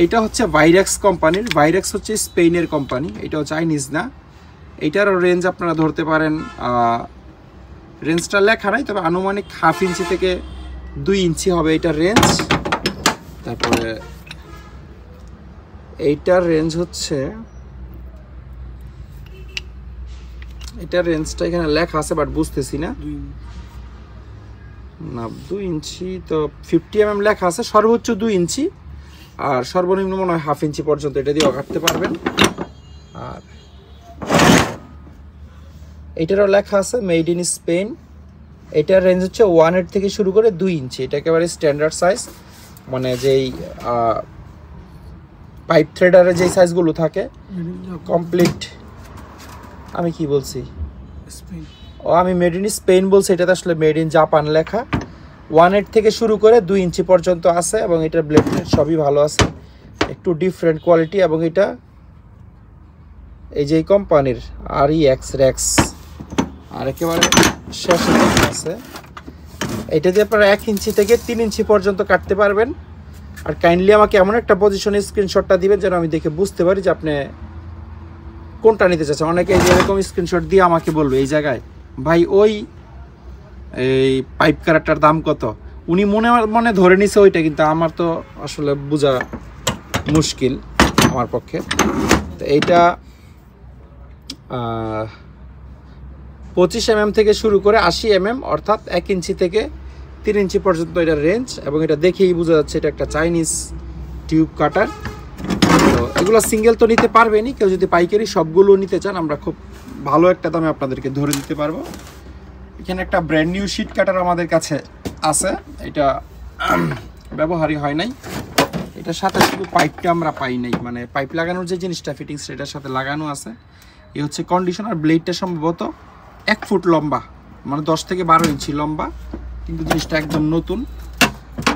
এটা হচ্ছে ভাইরাক্স কোম্পানির। ভাইরাক্স হচ্ছে স্পেনের কোম্পানি, এটাও চাইনিজ না। এইটারও রেঞ্জ আপনারা ধরতে পারেন, রেঞ্জটা লেখা নাই, তবে আনুমানিক 1/2 ইঞ্চি থেকে 2 ইঞ্চি হবে এটার রেঞ্জ। তারপরে এইটার রেঞ্জ হচ্ছে, এটার রেঞ্জটা এখানে লেখা আছে বাট বুঝতেছি না। 2 ইঞ্চি তো 50 mm লেখা আছে, সর্বোচ্চ 2 ইঞ্চি। আর সর্বনিম্ন মনে হয় 1/2 ইঞ্চি পর্যন্ত এটা দিয়েও কাটতে পারবেন। আর এটারও লেখা আছে মেড ইন স্পেন। এটার রেঞ্জ হচ্ছে 1/8 থেকে শুরু করে 2 ইঞ্চি। এটা একেবারে স্ট্যান্ডার্ড সাইজ, মানে যেই পাইপ থ্রেডারের যেই সাইজগুলো থাকে কমপ্লিট। আমি কি বলছি, আমি মেড ইন স্পেন বলছি, এটাতে আসলে মেড ইন জাপান লেখা। 1/8 থেকে শুরু করে 2 ইঞ্চি পর্যন্ত আছে এবং এটার ব্লেড সবই ভালো আছে, একটু ডিফারেন্ট কোয়ালিটি। এবং এটা এই যে কোম্পানির REX রেক্স। আর একেবারে শেষে আছে, এটা দিয়ে আপনারা 1 ইঞ্চি থেকে 3 ইঞ্চি পর্যন্ত কাটতে পারবেন। আর কাইন্ডলি আমাকে এমন একটা পজিশনে স্ক্রিনশটটা দিবেন যেন আমি দেখে বুঝতে পারি যে আপনি কোনটা নিতে চাচ্ছেন। অনেকে এরকম স্ক্রিনশট দিয়ে আমাকে বলবে এই জায়গায় ভাই ওই এই পাইপ কাটারটার দাম কত, উনি মনে মনে ধরে নিছে ওইটা, কিন্তু আমার তো আসলে বোঝা মুশকিল আমার পক্ষে। তো এইটা 25 mm থেকে শুরু করে 80 mm, অর্থাৎ 1 ইঞ্চি থেকে 3 ইঞ্চি পর্যন্ত এটার রেঞ্জ। এবং এটা দেখেই বোঝা যাচ্ছে এটা একটা চাইনিজ টিউব কাটার। তো এগুলো সিঙ্গেল তো নিতে পারবেনই, কেউ যদি পাইকারি সবগুলো নিতে চান আমরা খুব ভালো একটা দামে আপনাদেরকে ধরে দিতে পারবো। এখানে একটা ব্র্যান্ড নিউ শিট কাটার আমাদের কাছে আছে, এটা ব্যবহারই হয় নাই। এটার সাথে শুধু পাইপটা আমরা পাই নাই, মানে পাইপ লাগানোর যে জিনিসটা ফিটিংস এটার সাথে লাগানো আছে। এই হচ্ছে কন্ডিশনার। ব্লেডটা সম্ভবত 1 ফুট লম্বা, মানে 10 থেকে 12 ইঞ্চি লম্বা, কিন্তু জিনিসটা একদম নতুন।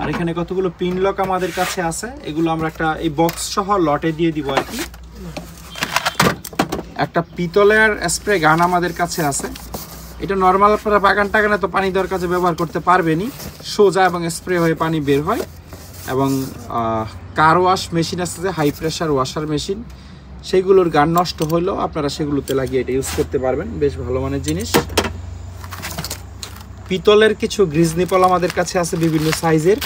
আর এখানে কতগুলো পিন লক আমাদের কাছে আছে, এগুলো আমরা একটা এই বক্স সহ লটে দিয়ে দিব আর কি। একটা পিতলের স্প্রে গান আমাদের কাছে আছে। এটা নর্মাল আপনারা বাগান টাগানে তো পানি দেওয়ার কাজে ব্যবহার করতে পারবেনই, সোজা এবং স্প্রে হয়ে পানি বের হয়। এবং কার ওয়াশ মেশিন আছে, যে হাই প্রেশার ওয়াশার মেশিন, সেইগুলোর গান নষ্ট হলেও আপনারা সেগুলোতে লাগিয়ে এটা ইউজ করতে পারবেন, বেশ ভালো মানের জিনিস। পিতলের কিছু গ্রিজ নিপল আমাদের কাছে আছে বিভিন্ন সাইজের।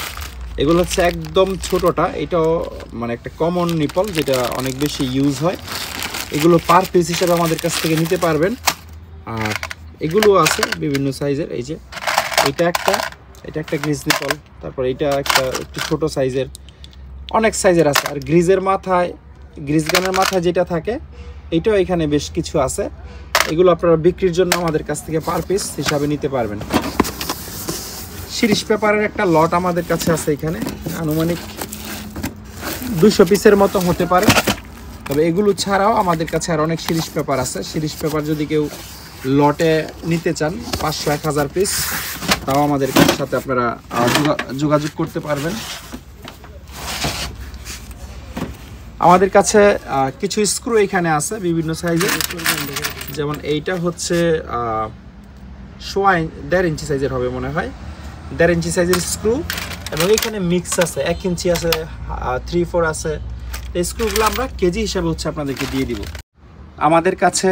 এগুলো হচ্ছে একদম ছোটটা, এটাও মানে একটা কমন নিপল যেটা অনেক বেশি ইউজ হয়। এগুলো পার পিস হিসেবে আমাদের কাছ থেকে নিতে পারবেন। আর এগুলো আছে বিভিন্ন সাইজের, এই যে এটা একটা গ্রিজ নিপল, তারপর এটা একটু ছোট সাইজের, অনেক সাইজের আছে। আর গ্রিজের মাথায়, গ্রিজ গানের মাথায় যেটা থাকে এটাও এখানে বেশ কিছু আছে। এগুলো আপনারা বিক্রির জন্য আমাদের কাছ থেকে পার পিস হিসাবে নিতে পারবেন। শিরিষ পেপারের একটা লট আমাদের কাছে আছে এখানে, আনুমানিক 200 পিসের মতো হতে পারে। তবে এগুলো ছাড়াও আমাদের কাছে আর অনেক শিরিষ পেপার আছে। শিরিষ পেপার যদি কেউ লটে নিতে চান 500-1000 পিস, তাও আমাদের সাথে আপনারা যোগাযোগ করতে পারবেন। আমাদের কাছে কিছু স্ক্রু এখানে আছে বিভিন্ন সাইজের, যেমন এইটা হচ্ছে 1.5 ইঞ্চি সাইজের হবে মনে হয়, 1.5 ইঞ্চি সাইজের স্ক্রু। এবং এখানে মিক্স আছে, 1 ইঞ্চি আছে, 3-4 আছে। এই স্ক্রুগুলো আমরা কেজি হিসাবে হচ্ছে আপনাদেরকে দিয়ে দিব। আমাদের কাছে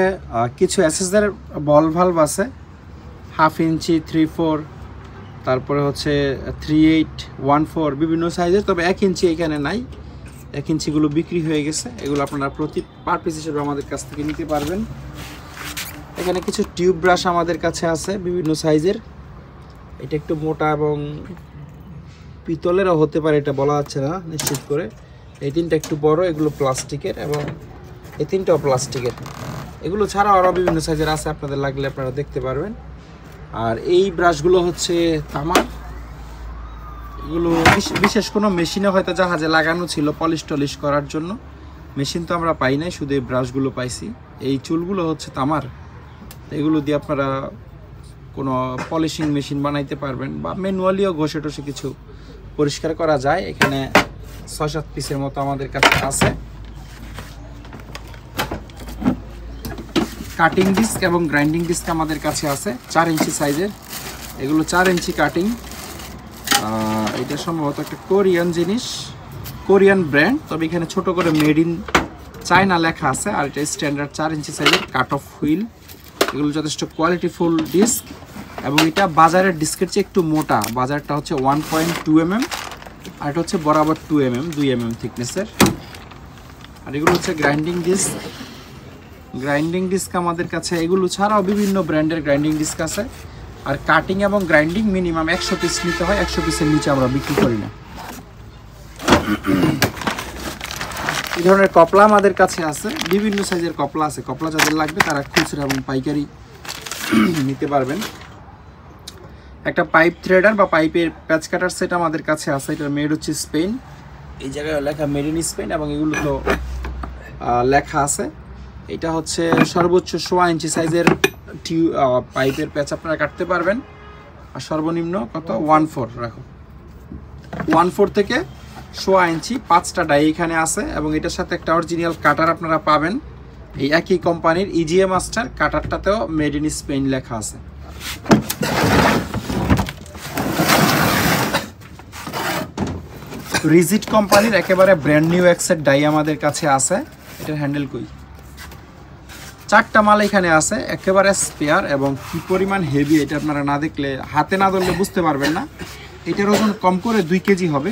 কিছু এসএসআর বল ভালভ আছে, 1/2 ইঞ্চি, 3-4, তারপরে হচ্ছে 3/8, 1/4 বিভিন্ন সাইজের। তবে 1 ইঞ্চি এখানে নাই, 1 ইঞ্চিগুলো বিক্রি হয়ে গেছে। এগুলো আপনারা প্রতি পার পিস হিসেবে আমাদের কাছ থেকে নিতে পারবেন। এখানে কিছু টিউব ব্রাশ আমাদের কাছে আছে বিভিন্ন সাইজের। এটা একটু মোটা এবং পিতলেরও হতে পারে, এটা বলা যাচ্ছে না নিশ্চিত করে। এই তিনটা একটু বড়, এগুলো প্লাস্টিকের, এবং এই তিনটাও প্লাস্টিকের। এগুলো ছাড়াও আরও বিভিন্ন সাইজের আছে, আপনাদের লাগলে আপনারা দেখতে পারবেন। আর এই ব্রাশগুলো হচ্ছে তামার। এগুলো বিশেষ কোনো মেশিনে হয়তো জাহাজে লাগানো ছিল পলিশ টলিশ করার জন্য, মেশিন তো আমরা পাই নাই, শুধু এই ব্রাশগুলো পাইছি। এই চুলগুলো হচ্ছে তামার, এগুলো দিয়ে আপনারা কোনো পলিশিং মেশিন বানাইতে পারবেন, বা ম্যানুয়ালিও ঘষে টসে কিছু পরিষ্কার করা যায়। এখানে 6-7 পিসের মতো আমাদের কাছে আছে। কাটিং ডিস্ক এবং গ্রাইন্ডিং ডিস্ক আমাদের কাছে আছে 4 ইঞ্চি সাইজের। এগুলো 4 ইঞ্চি কাটিং। এটা সম্ভবত একটা কোরিয়ান জিনিস, কোরিয়ান ব্র্যান্ড, তবে এখানে ছোট করে মেড ইন চায়না লেখা আছে। আর এটা স্ট্যান্ডার্ড 4 ইঞ্চি সাইজের কাট অফ হুইল। এগুলো যথেষ্ট কোয়ালিটিফুল ডিস্ক, এবং এটা বাজারের ডিস্কের চেয়ে একটু মোটা। বাজারটা হচ্ছে 1.2 mm, আর এটা হচ্ছে বরাবর 2 mm, 2 mm থিকনেসের। আর এগুলো হচ্ছে গ্রাইন্ডিং ডিস্ক। গ্রাইন্ডিং ডিস্ক আমাদের কাছে এগুলো ছাড়াও বিভিন্ন ব্র্যান্ডের গ্রাইন্ডিং ডিস্ক আছে। আর কাটিং এবং গ্রাইন্ডিং মিনিমাম 100 পিস নিতে হয়, 100 পিসের নিচে আমরা বিক্রি করি না। এই ধরনের কপলা আমাদের কাছে আছে, বিভিন্ন সাইজের কপলা আছে। কপলা যাদের লাগবে তারা খুচরা এবং পাইকারি নিতে পারবেন। একটা পাইপ থ্রেডার বা পাইপের প্যাচ কাটার সেট আমাদের কাছে আছে। এটা মেড হচ্ছে স্পেন, এই জায়গায় লেখা মেড ইন স্পেন, এবং এগুলো তো লেখা আছে। এটা হচ্ছে সর্বোচ্চ 1.5 ইঞ্চি সাইজের পাইপের প্যাচ আপনারা কাটতে পারবেন। আর সর্বনিম্ন কত 1/4 রাখো, 1/4 থেকে 1.5 ইঞ্চি 5টা ডাই এখানে আছে। এবং এটার সাথে একটা অরিজিনাল কাটার আপনারা পাবেন, এই একই কোম্পানির ইজিএ মাস্টার। কাটারটাতেও মেড ইন স্পেন লেখা আছে। রিজিট কোম্পানির একেবারে ব্র্যান্ড নিউ এক্সেট ডাই আমাদের কাছে আছে। এটার হ্যান্ডেল কই, 4টা মাল এখানে আছে, একেবারে স্পেয়ার। এবং কি পরিমাণ হেভি এটা আপনারা না দেখলে, হাতে না ধরলে বুঝতে পারবেন না। এটার ওজন কম করে 2 কেজি হবে,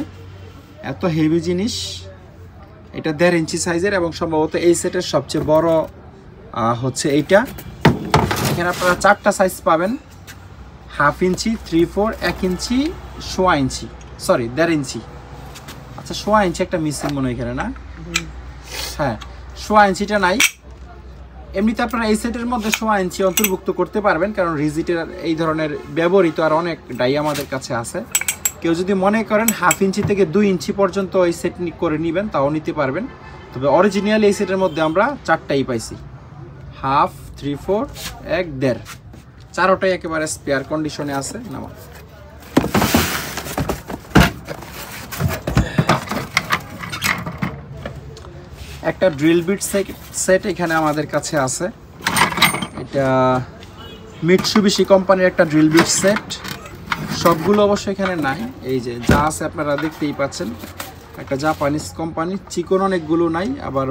এত হেভি জিনিস। এটা 1.5 ইঞ্চি সাইজের, এবং সম্ভবত এই সেটের সবচেয়ে বড় হচ্ছে এইটা। এখানে আপনারা 4টা সাইজ পাবেন, 1/2 ইঞ্চি, 3/4, 1 ইঞ্চি, 1.5 ইঞ্চি, সরি 1.5 ইঞ্চি। আচ্ছা 1.5 ইঞ্চি একটা মিসিং মনে হয় এখানে, না? হ্যাঁ 1.5 ইঞ্চিটা নাই। এমনিতে আপনারা এই সেটের মধ্যে 1.5 ইঞ্চি অন্তর্ভুক্ত করতে পারবেন, কারণ রিজিটের এই ধরনের ব্যবহৃত আর অনেক ডাই আমাদের কাছে আছে। কেউ যদি মনে করেন 1/2 ইঞ্চি থেকে 2 ইঞ্চি পর্যন্ত এই সেট করে নেবেন, তাও নিতে পারবেন। তবে অরিজিনাল এই সেটের মধ্যে আমরা 4টাই পাইছি, 1/2, 3/4, 1, 1.5, 4টাই একেবারে স্পেয়ার কন্ডিশনে আছে। নামা একটা ড্রিল বিট সেট এখানে আমাদের কাছে আছে। এটা মিটসুবিশি কোম্পানির একটা ড্রিল বিট সেট। সবগুলো অবশ্য এখানে নাই, এই যে যা আছে আপনারা দেখতেই পাচ্ছেন। একটা জাপানিজ কোম্পানি, চিকন অনেকগুলো নাই, আবার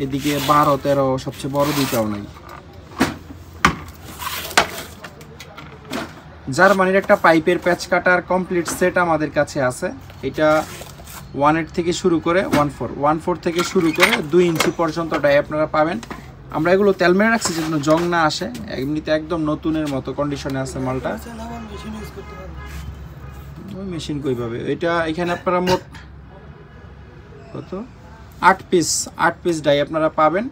এদিকে 12-13 সবচেয়ে বড় দুইটাও নাই। জার্মানির একটা পাইপের প্যাচ কাটার কমপ্লিট সেট আমাদের কাছে আছে। এটা 1.8 থেকে শুরু করে 1.4 থেকে শুরু করে 2 ইঞ্চি পর্যন্ত ডাই আপনারা পাবেন। আমরা এগুলো তেল মেরে রাখছি যেন জং না আসে, এমনিতে একদম নতুনের মতো কন্ডিশনে আছে মালটা। ওই মেশিন কইভাবে এটা এখানে আপনারা মোট কত 8 পিস ডাই আপনারা পাবেন,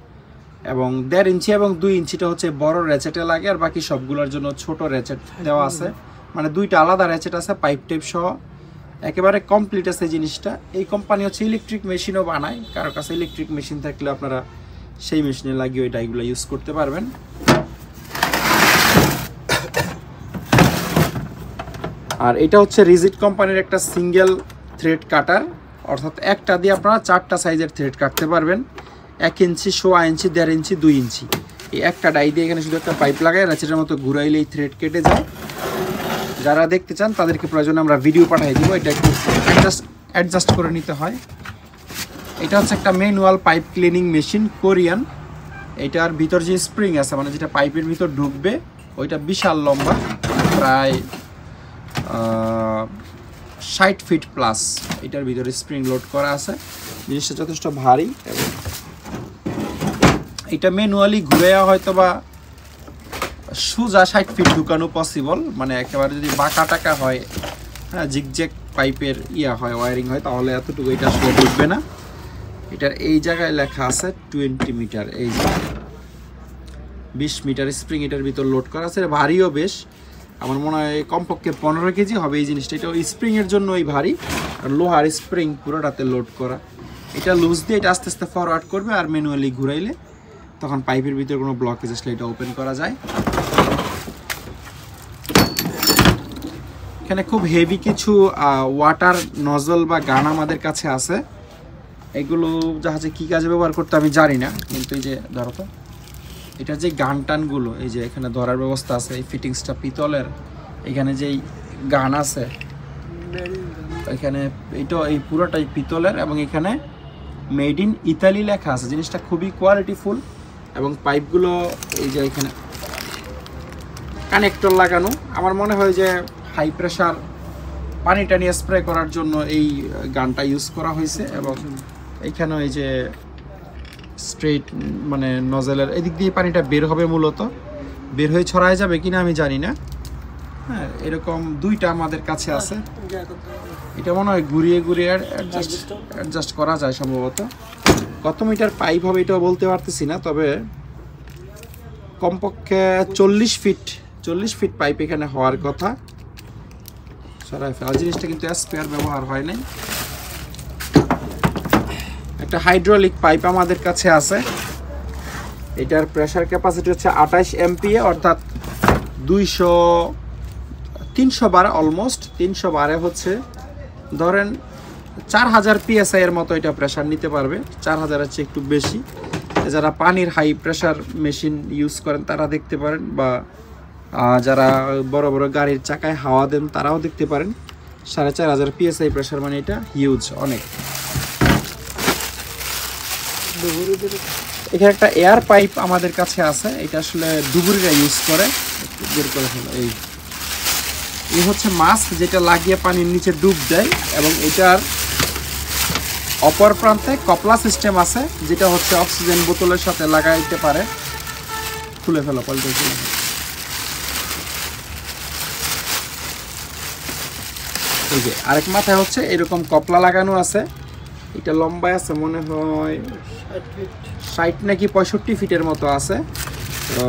এবং 1.5 ইঞ্চি এবং 2 ইঞ্চিটা হচ্ছে বড় রেচেটে লাগে, আর বাকি সবগুলোর জন্য ছোট রেচেট দেওয়া আছে, মানে দুইটা আলাদা রেচেট আছে পাইপ টাইপ সহ, একেবারে কমপ্লিট আছে জিনিসটা। এই কোম্পানি হচ্ছে ইলেকট্রিক মেশিনও বানায়, কারো কাছে ইলেকট্রিক মেশিন থাকলে আপনারা সেই মেশিনে লাগিয়ে ওই ডাইগুলো ইউজ করতে পারবেন। আর এটা হচ্ছে রিজিট কোম্পানির একটা সিঙ্গেল থ্রেড কাটার, অর্থাৎ একটা দিয়ে আপনারা 4টা সাইজের থ্রেড কাটতে পারবেন। 1 ইঞ্চি, 1.5 ইঞ্চি, 1.5 ইঞ্চি, 2 ইঞ্চি, এই একটা ডাই দিয়ে এখানে শুধু একটা পাইপ লাগায় রাচেটের মতো ঘুরাইলে এই থ্রেড কেটে যায়। যারা দেখতে চান তাদেরকে প্রয়োজনে আমরা ভিডিও পাঠিয়ে দিব, এটা একটু অ্যাডজাস্ট করে নিতে হয়। এটা হচ্ছে একটা manual pipe cleaning machine, Korean. এটার ভিতর যে স্প্রিং আছে, মানে যেটা পাইপের ভিতর ঢুকবে, ওইটা বিশাল লম্বা, প্রায় 60 ফিট প্লাস। এটার ভিতরে স্প্রিং লোড করা আছে, জিনিসটা যথেষ্ট ভারী, এবং এটা ম্যানুয়ালি ঘুরে হয়তো বা সোজা 60 ফিট ঢুকানো পসিবল, মানে একেবারে যদি বাঁকা টাকা হয়, হ্যাঁ জিগজ্যাগ পাইপের হয় ওয়ারিং হয়, তাহলে এতটুকু এটা আসলে ঢুকবে না। এটার এই জায়গায় লেখা আছে 20 মিটার, এই জায়গায় 20 মিটার স্প্রিং এটার ভিতর লোড করা আছে। ভারীও বেশ, আমার মনে হয় কমপক্ষে 15 কেজি হবে এই জিনিসটা। এটা ওই স্প্রিংয়ের জন্য ওই ভারী, আর লোহার স্প্রিং পুরোটাতে লোড করা। এটা লুজ দিয়ে এটা আস্তে আস্তে ফরওয়ার্ড করবে, আর ম্যানুয়ালি ঘুরাইলে তখন পাইপের ভিতরে কোনো ব্লকেজ আসলে এটা ওপেন করা যায়। এখানে খুব হেভি কিছু ওয়াটার নজল বা গান আমাদের কাছে আছে। এগুলো জাহাজে কী কাজে ব্যবহার করতে আমি জানি না, কিন্তু এই যে ধরো তো, এটা যে গান টানগুলো, এই যে এখানে ধরার ব্যবস্থা আছে, এই ফিটিংসটা পিতলের, এখানে যেই গান আছে এখানে, এটা এই পুরোটাই পিতলের, এবং এখানে মেড ইন ইতালি লেখা আছে। জিনিসটা খুবই কোয়ালিটিফুল, এবং পাইপগুলো এই যে এখানে কানেক্টর লাগানো। আমার মনে হয় যে হাই প্রেশার পানি টানি স্প্রে করার জন্য এই গানটা ইউজ করা হয়েছে, এবং এইখানে এই যে স্ট্রেট মানে নজেলের এদিক দিয়ে পানিটা বের হবে, মূলত বের হয়ে ছড়ায় যাবে কিনা আমি জানি না। হ্যাঁ, এরকম দুইটা আমাদের কাছে আছে। এটা মনে হয় ঘুরিয়ে ঘুরিয়ে অ্যাডজাস্ট করা যায় সম্ভবত। কত মিটার পাইপ হবে এটাও বলতে পারতেছি না, তবে কমপক্ষে 40 ফিট পাইপ এখানে হওয়ার কথা। সরাই ফেলা জিনিসটা কিন্তু স্পেয়ার ব্যবহার হয় নাই। একটা হাইড্রোলিক পাইপ আমাদের কাছে আছে, এটার প্রেসার ক্যাপাসিটি হচ্ছে 28 MPa, অর্থাৎ 300 বার, অলমোস্ট 300 বারে হচ্ছে ধরেন 4000 PSI এর মতো এটা প্রেসার নিতে পারবে। 4000-এর চেয়ে একটু বেশি। যারা পানির হাই প্রেসার মেশিন ইউজ করেন তারা দেখতে পারেন, বা যারা বড় বড় গাড়ির চাকায় হাওয়া দেন তারাও দেখতে পারেন। 4500 PSI প্রেসার, মানে এটা হিউজ, অনেক। এখানে একটা এয়ার পাইপ আমাদের কাছে আছে, এটা আসলে ডুবুরিরা ইউজ করে। বের করে ফেলো, এই হচ্ছে মাস্ক, যেটা লাগিয়ে পানির নিচে ডুব দেয়, এবং এটার অপর প্রান্তে কপলা সিস্টেম আছে, যেটা হচ্ছে অক্সিজেন বোতলের সাথে লাগাইতে পারে। খুলে ফেলো, পাল্টে খুলে ফেলো। এই যে আরেক মাথায় হচ্ছে এরকম কপলা লাগানো আছে, এটা লম্বায় আছে মনে হয় 60 নাকি 65 ফিটের মতো আছে। তো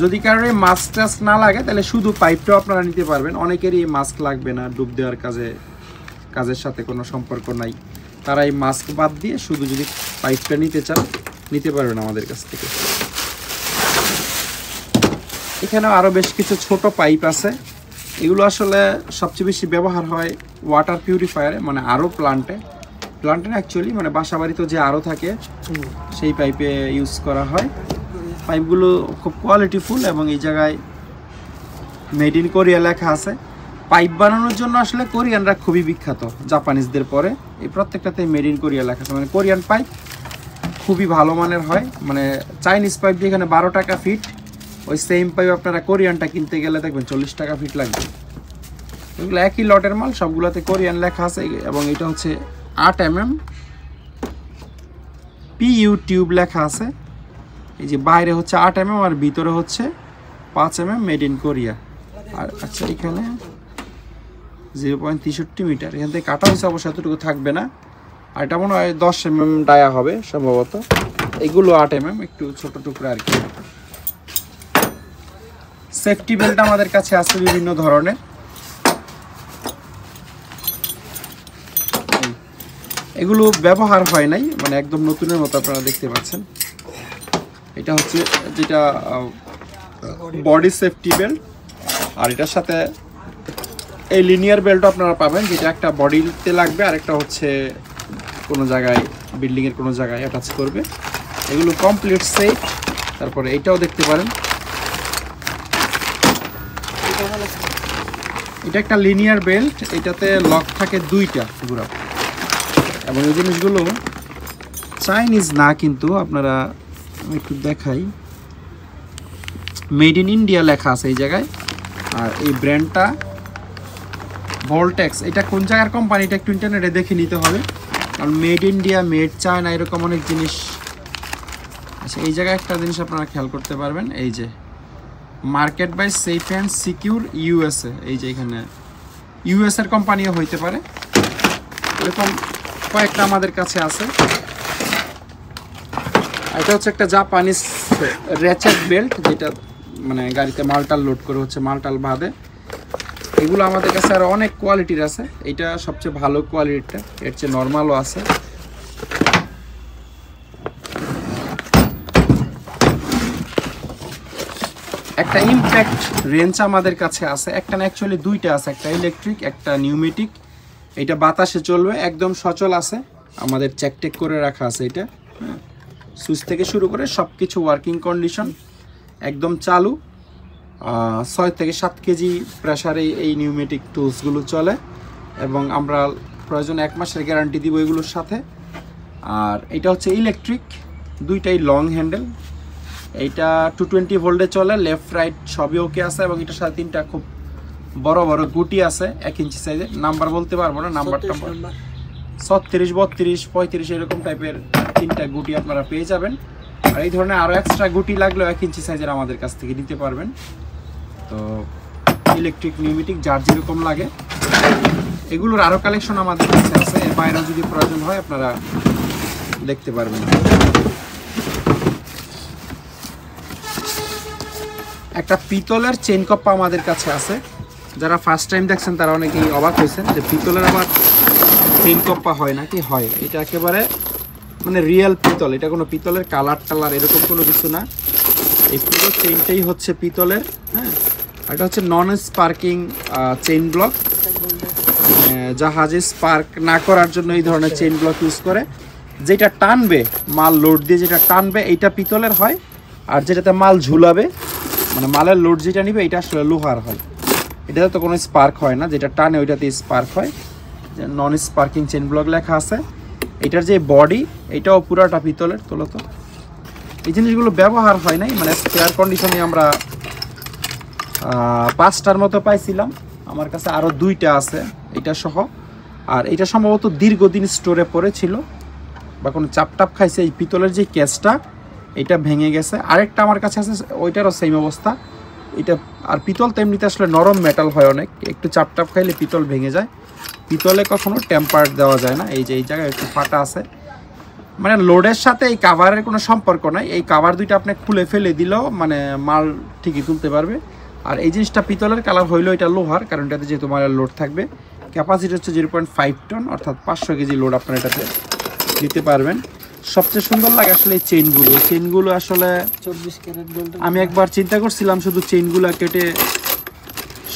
যদি কারোর মাস্ক টাস্ক না লাগে তাহলে শুধু পাইপটাও আপনারা নিতে পারবেন। অনেকেরই মাস্ক লাগবে না, ডুব দেওয়ার কাজের সাথে কোনো সম্পর্ক নাই, তারা এই মাস্ক বাদ দিয়ে শুধু যদি পাইপটা নিতে চান নিতে পারবেন আমাদের কাছ থেকে। এখানেও আরও বেশ কিছু ছোট পাইপ আছে, এগুলো আসলে সবচেয়ে বেশি ব্যবহার হয় ওয়াটার পিউরিফায়ারে, মানে আরও প্লান্টে অ্যাকচুয়ালি, মানে বাসা বাড়িতে যে আরও থাকে সেই পাইপে ইউজ করা হয়। পাইপগুলো খুব কোয়ালিটিফুল, এবং এই জায়গায় মেড ইন কোরিয়া লেখা আছে। পাইপ বানানোর জন্য আসলে কোরিয়ানরা খুবই বিখ্যাত জাপানিজদের পরে। এই প্রত্যেকটাতে মেড ইন কোরিয়া লেখা আছে, মানে কোরিয়ান পাইপ খুবই ভালো মানের হয়। মানে চাইনিজ পাইপ যেখানে 12 টাকা ফিট, ওই সেম পাইপ আপনারা কোরিয়ানটা কিনতে গেলে দেখবেন 40 টাকা ফিট লাগবে। এগুলো একই লটের মাল, সবগুলোতে কোরিয়ান লেখা আছে। এবং এটা হচ্ছে 8 mm PU টিউব লেখা আছে। এই যে বাইরে হচ্ছে 8 mm আর ভিতরে হচ্ছে 5 mm মেড ইন কোরিয়া। আর আচ্ছা এখানে 0.63 মিটার এখান থেকে কাটা হয়েছে, অবশ্য এতটুকু থাকবে না। আর এটা মনে হয় 10 mm ডায়া হবে সম্ভবত। এগুলো 8 mm, একটু ছোট টুকরা আর কি। সেফটি বেল্ট আমাদের কাছে আছে বিভিন্ন ধরনের। এগুলো ব্যবহার হয় নাই, মানে একদম নতুনের মতো আপনারা দেখতে পাচ্ছেন। এটা হচ্ছে যেটা বডি সেফটি বেল্ট, আর এটার সাথে এই লিনিয়ার বেল্টও আপনারা পাবেন, যেটা একটা বডিতে লাগবে আর একটা হচ্ছে কোনো জায়গায় বিল্ডিংয়ের কোনো জায়গায় অ্যাটাচ করবে। এগুলো কমপ্লিট সেট। তারপরে এইটাও দেখতে পারেন, এটা একটা লিনিয়ার বেল্ট, এটাতে লক থাকে 2টা পুরো। এবং এই জিনিসগুলো চাইনিজ না, কিন্তু আপনারা একটু দেখাই, মেড ইন ইন্ডিয়া লেখা আছে এই জায়গায়। আর এই ব্র্যান্ডটা ভোল্টেক্স, এটা কোন জায়গার কোম্পানিটা একটু ইন্টারনেটে দেখে নিতে হবে, কারণ মেড ইন্ডিয়া, মেড চায়না এরকম অনেক জিনিস। আচ্ছা এই জায়গায় একটা জিনিস আপনারা খেয়াল করতে পারবেন, এই যে market by safe and secure USA, এই যে এখানে US এর কোম্পানিও হইতে পারে, এরকম কয়েকটা আমাদের কাছে আছে। এটা হচ্ছে একটা জাপানিজ র্যাচেট বেল্ট, যেটা মানে গাড়িতে মালটাল লোড করে হচ্ছে মালটাল বাঁধে। এগুলো আমাদের কাছে আরো অনেক কোয়ালিটির আছে, এটা সবচেয়ে ভালো কোয়ালিটিটা, এর চেয়ে নর্মালও আছে। একটা ইমপ্যাক্ট রেঞ্জ আমাদের কাছে আছে, একটা না অ্যাকচুয়ালি 2টা আছে, একটা ইলেকট্রিক একটা নিউমেটিক। এটা বাতাসে চলবে, একদম সচল আছে, আমাদের চেক করে রাখা আছে। এটা সুইচ থেকে শুরু করে সব কিছু ওয়ার্কিং কন্ডিশন, একদম চালু। 6 থেকে 7 কেজি প্রেসারে এই নিউমেটিক টুলসগুলো চলে, এবং আমরা প্রয়োজন 1 মাসের গ্যারান্টি দিব এগুলোর সাথে। আর এটা হচ্ছে ইলেকট্রিক, 2টাই লং হ্যান্ডেল। এইটা 220 ভোল্টে চলে, লেফট রাইট সবই ওকে আছে। এবং এটার সাথে 3টা খুব বড় বড় গুটি আছে 1 ইঞ্চি সাইজের, নাম্বার বলতে পারবো না, নাম্বারটা 36, 32, 35 এরকম টাইপের 3টা গুটি আপনারা পেয়ে যাবেন। আর এই ধরনের আরও এক্সট্রা গুটি লাগলেও 1 ইঞ্চি সাইজের আমাদের কাছ থেকে নিতে পারবেন। তো ইলেকট্রিক নিউমেটিক যার যেরকম লাগে, এগুলোর আরও কালেকশন আমাদের কাছে আছে, এর বাইরেও যদি প্রয়োজন হয় আপনারা দেখতে পারবেন। একটা পিতলের চেইন কপ্পা আমাদের কাছে আছে, যারা ফার্স্ট টাইম দেখছেন তারা অনেকেই অবাক হয়েছেন যে পিতলের আবার চেইন কপ্পা হয় নাকি। হয়, এটা একেবারে মানে রিয়েল পিতল, এটা কোনো পিতলের কালার টালার এরকম কোনো কিছু না। এই পুরো চেইনটাই হচ্ছে পিতলের। হ্যাঁ, এটা হচ্ছে নন স্পার্কিং চেইন ব্লক, জাহাজে স্পার্ক না করার জন্য এই ধরনের চেইন ব্লক ইউজ করে। যেটা টানবে মাল লোড দিয়ে, যেটা টানবে এইটা পিতলের হয়, আর যেটাতে মাল ঝুলাবে মানে মালের লোড যেটা নিবে এটা আসলে লোহার হয়। এটাতে তো কোনো স্পার্ক হয় না, যেটা টানে ওইটাতে স্পার্ক হয়। নন স্পার্কিং চেইন ব্লক লেখা আছে। এটার যে বডি এটাও পুরাটা পিতলের। তোলো তো, এই জিনিসগুলো ব্যবহার হয় নাই, মানে স্পেয়ার কন্ডিশনে আমরা 5টার মতো পাইছিলাম, আমার কাছে আরও 2টা আছে এটা সহ। আর এটা সম্ভবত দীর্ঘদিন স্টোরে পড়েছিল বা কোনো চাপটাপ খাইছে, এই পিতলের যে ক্যাচটা এটা ভেঙে গেছে। আরেকটা আমার কাছে আছে, ওইটারও সেম অবস্থা। এটা আর পিতল তো এমনিতে আসলে নরম মেটাল হয়, অনেক একটু চাপটাপ খাইলে পিতল ভেঙে যায়। পিতলে কখনো টেম্পার দেওয়া যায় না। এই যে এই জায়গায় একটু ফাটা আছে, মানে লোডের সাথে এই কাভারের কোনো সম্পর্ক নাই। এই কাভার 2টা আপনি খুলে ফেলে দিলেও মানে মাল ঠিকই তুলতে পারবে। আর এই জিনিসটা পিতলের, কালার হইলেও এটা লোহার, কারণ এটাতে যেহেতু মালের লোড থাকবে। ক্যাপাসিটি হচ্ছে 0.5 টন, অর্থাৎ 500 কেজি লোড আপনারা এটাতে দিতে পারবেন। সবচেয়ে সুন্দর লাগে আসলে এই চেইনগুলো। এই চেইনগুলো আসলে 24 ক্যারেট গোল্ড। আমি একবার চিন্তা করছিলাম শুধু চেইনগুলো কেটে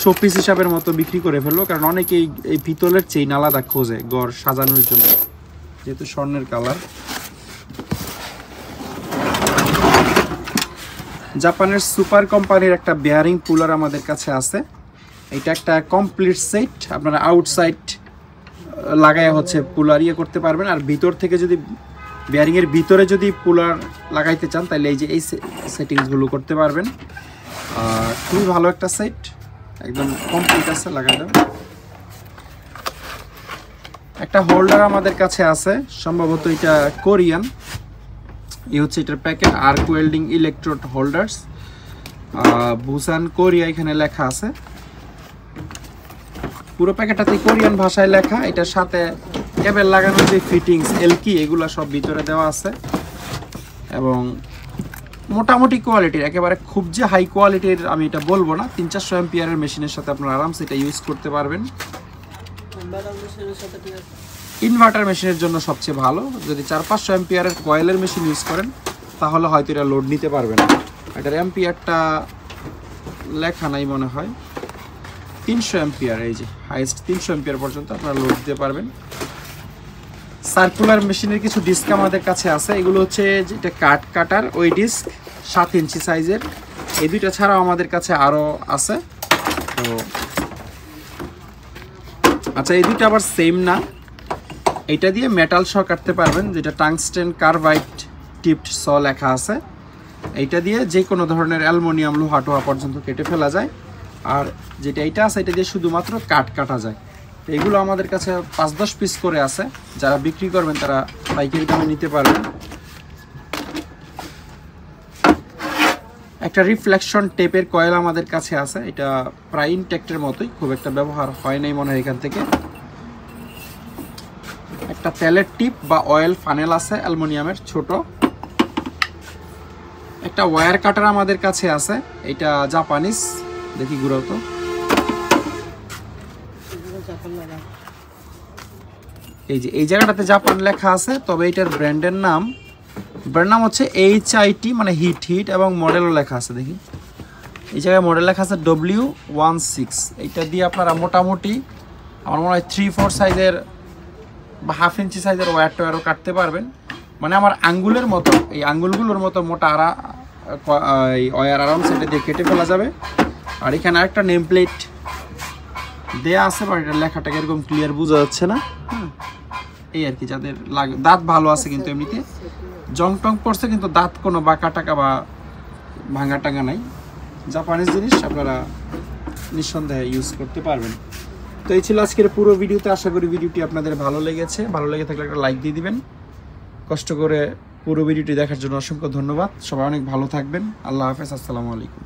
শোপিস হিসাবের মতো বিক্রি করে ফেলবো, কারণ অনেকেই এই পিতলের চেইন আলাদা খোঁজে ঘর সাজানোর জন্য, যেহেতু স্বর্ণের কালার। জাপানের সুপার কোম্পানির একটা বেয়ারিং পুলার আমাদের কাছে আছে। এটা একটা কমপ্লিট সেট, আপনারা আউটসাইড লাগায় হচ্ছে পুলার ইয়ে করতে পারবেন। আর ভিতর থেকে যদি বেয়ারিংয়ের ভিতরে যদি পুলার লাগাইতে চান তাহলে এই যে এই সেটিংসগুলো করতে পারবেন। খুবই ভালো একটা সেট, একদম কমপ্লিট আছে, লাগাই দাও। একটা হোল্ডার আমাদের কাছে আছে, সম্ভবত এটা কোরিয়ান, এই হচ্ছে এটার packet, arc welding electrode holders, Busan Korea এখানে লেখা আছে। পুরো প্যাকেটটাতে কোরিয়ান ভাষায় লেখা। এটার সাথে কেবল লাগানোর যে ফিটিংস এলকি এগুলো সব ভিতরে দেওয়া আছে, এবং মোটামুটি কোয়ালিটির, একেবারে খুব যে হাই কোয়ালিটির আমি এটা বলবো না। 300-400 অ্যাম্পিয়ারের মেশিনের সাথে আপনারা আরামসে এটা ইউজ করতে পারবেন। ইনভার্টার মেশিনের জন্য সবচেয়ে ভালো। যদি 400-500 অ্যাম্পিয়ারের কয়েলের মেশিন ইউজ করেন তাহলে হয়তো এটা লোড নিতে পারবে না। এটার অ্যাম্পিয়ারটা লেখা নাই মনে হয়, 300 অ্যাম্পিয়ার, এই যে হাইয়েস্ট 300 অ্যাম্পিয়ার পর্যন্ত আপনারা লোড দিতে পারবেন। সার্কুলার মেশিনের কিছু ডিস্ক আমাদের কাছে আছে। এগুলো হচ্ছে যেটা কাট কাটার ওই ডিস্ক 7 ইঞ্চি সাইজের। এই দুইটা ছাড়াও আমাদের কাছে আরও আছে। তো আচ্ছা, এই দুইটা আবার সেম না, এইটা দিয়ে মেটাল শ কাটতে পারবেন, যেটা টাংস্টেন কার্বাইড টিপড স লেখা আছে। এইটা দিয়ে যে কোনো ধরনের অ্যালুমিনিয়াম লোহা টোহা পর্যন্ত কেটে ফেলা যায়। আর যেটা এইটা আছে এটা দিয়ে শুধুমাত্র কাট কাটা যায়। তো এগুলো আমাদের কাছে 5-10 পিস করে আছে, যারা বিক্রি করবেন তারা পাইকারি দামে নিতে পারবেন। একটা রিফ্লেকশন টেপের কয়েল আমাদের কাছে আছে, এটা প্রায় ইনটেক্টের মতোই, খুব একটা ব্যবহার হয় নাই মনে হয় এখান থেকে। একটা তেলের টিপ বা অয়েল ফানেল আছে অ্যালুমিনিয়ামের ছোট। একটা ওয়্যার কাটার আমাদের কাছে আছে, এটা জাপানিজ, দেখি ঘুরাও তো। এই যে এই জায়গাটাতে জাপান লেখা আছে, তবে এটার ব্র্যান্ডের নাম হচ্ছে HIT, মানে হিট, এবং মডেলও লেখা আছে। দেখি এই জায়গায় মডেল লেখা আছে W16। এইটা দিয়ে আপনারা মোটামুটি আমার মনে হয় 3-4 সাইজের বা 1/2 ইঞ্চি সাইজের ওয়্যার টোয়ারও কাটতে পারবেন। মানে আমার আঙ্গুলের মতো, এই আঙ্গুলগুলোর মতো মোটা ওয়্যার আরামসে এটা দিয়ে কেটে ফেলা যাবে। আর এখানে আরেকটা নেম প্লেট দেয়া আছে, বাট এটা লেখাটাকে এরকম ক্লিয়ার বোঝা যাচ্ছে না। এই আর কি, যাদের দাঁত ভালো আছে, কিন্তু এমনিতে জং টং পড়ছে, কিন্তু দাঁত কোনো বাঁকা টাকা বা ভাঙা টাঙা নাই। জাপানিজ জিনিস আপনারা নিঃসন্দেহে ইউজ করতে পারবেন। তো এই ছিল আজকের পুরো ভিডিওতে। আশা করি ভিডিওটি আপনাদের ভালো লেগেছে। ভালো লেগে থাকলে একটা লাইক দিয়ে দিবেন। কষ্ট করে পুরো ভিডিওটি দেখার জন্য অসংখ্য ধন্যবাদ। সবাই অনেক ভালো থাকবেন। আল্লাহ হাফেজ, আসসালামু আলাইকুম।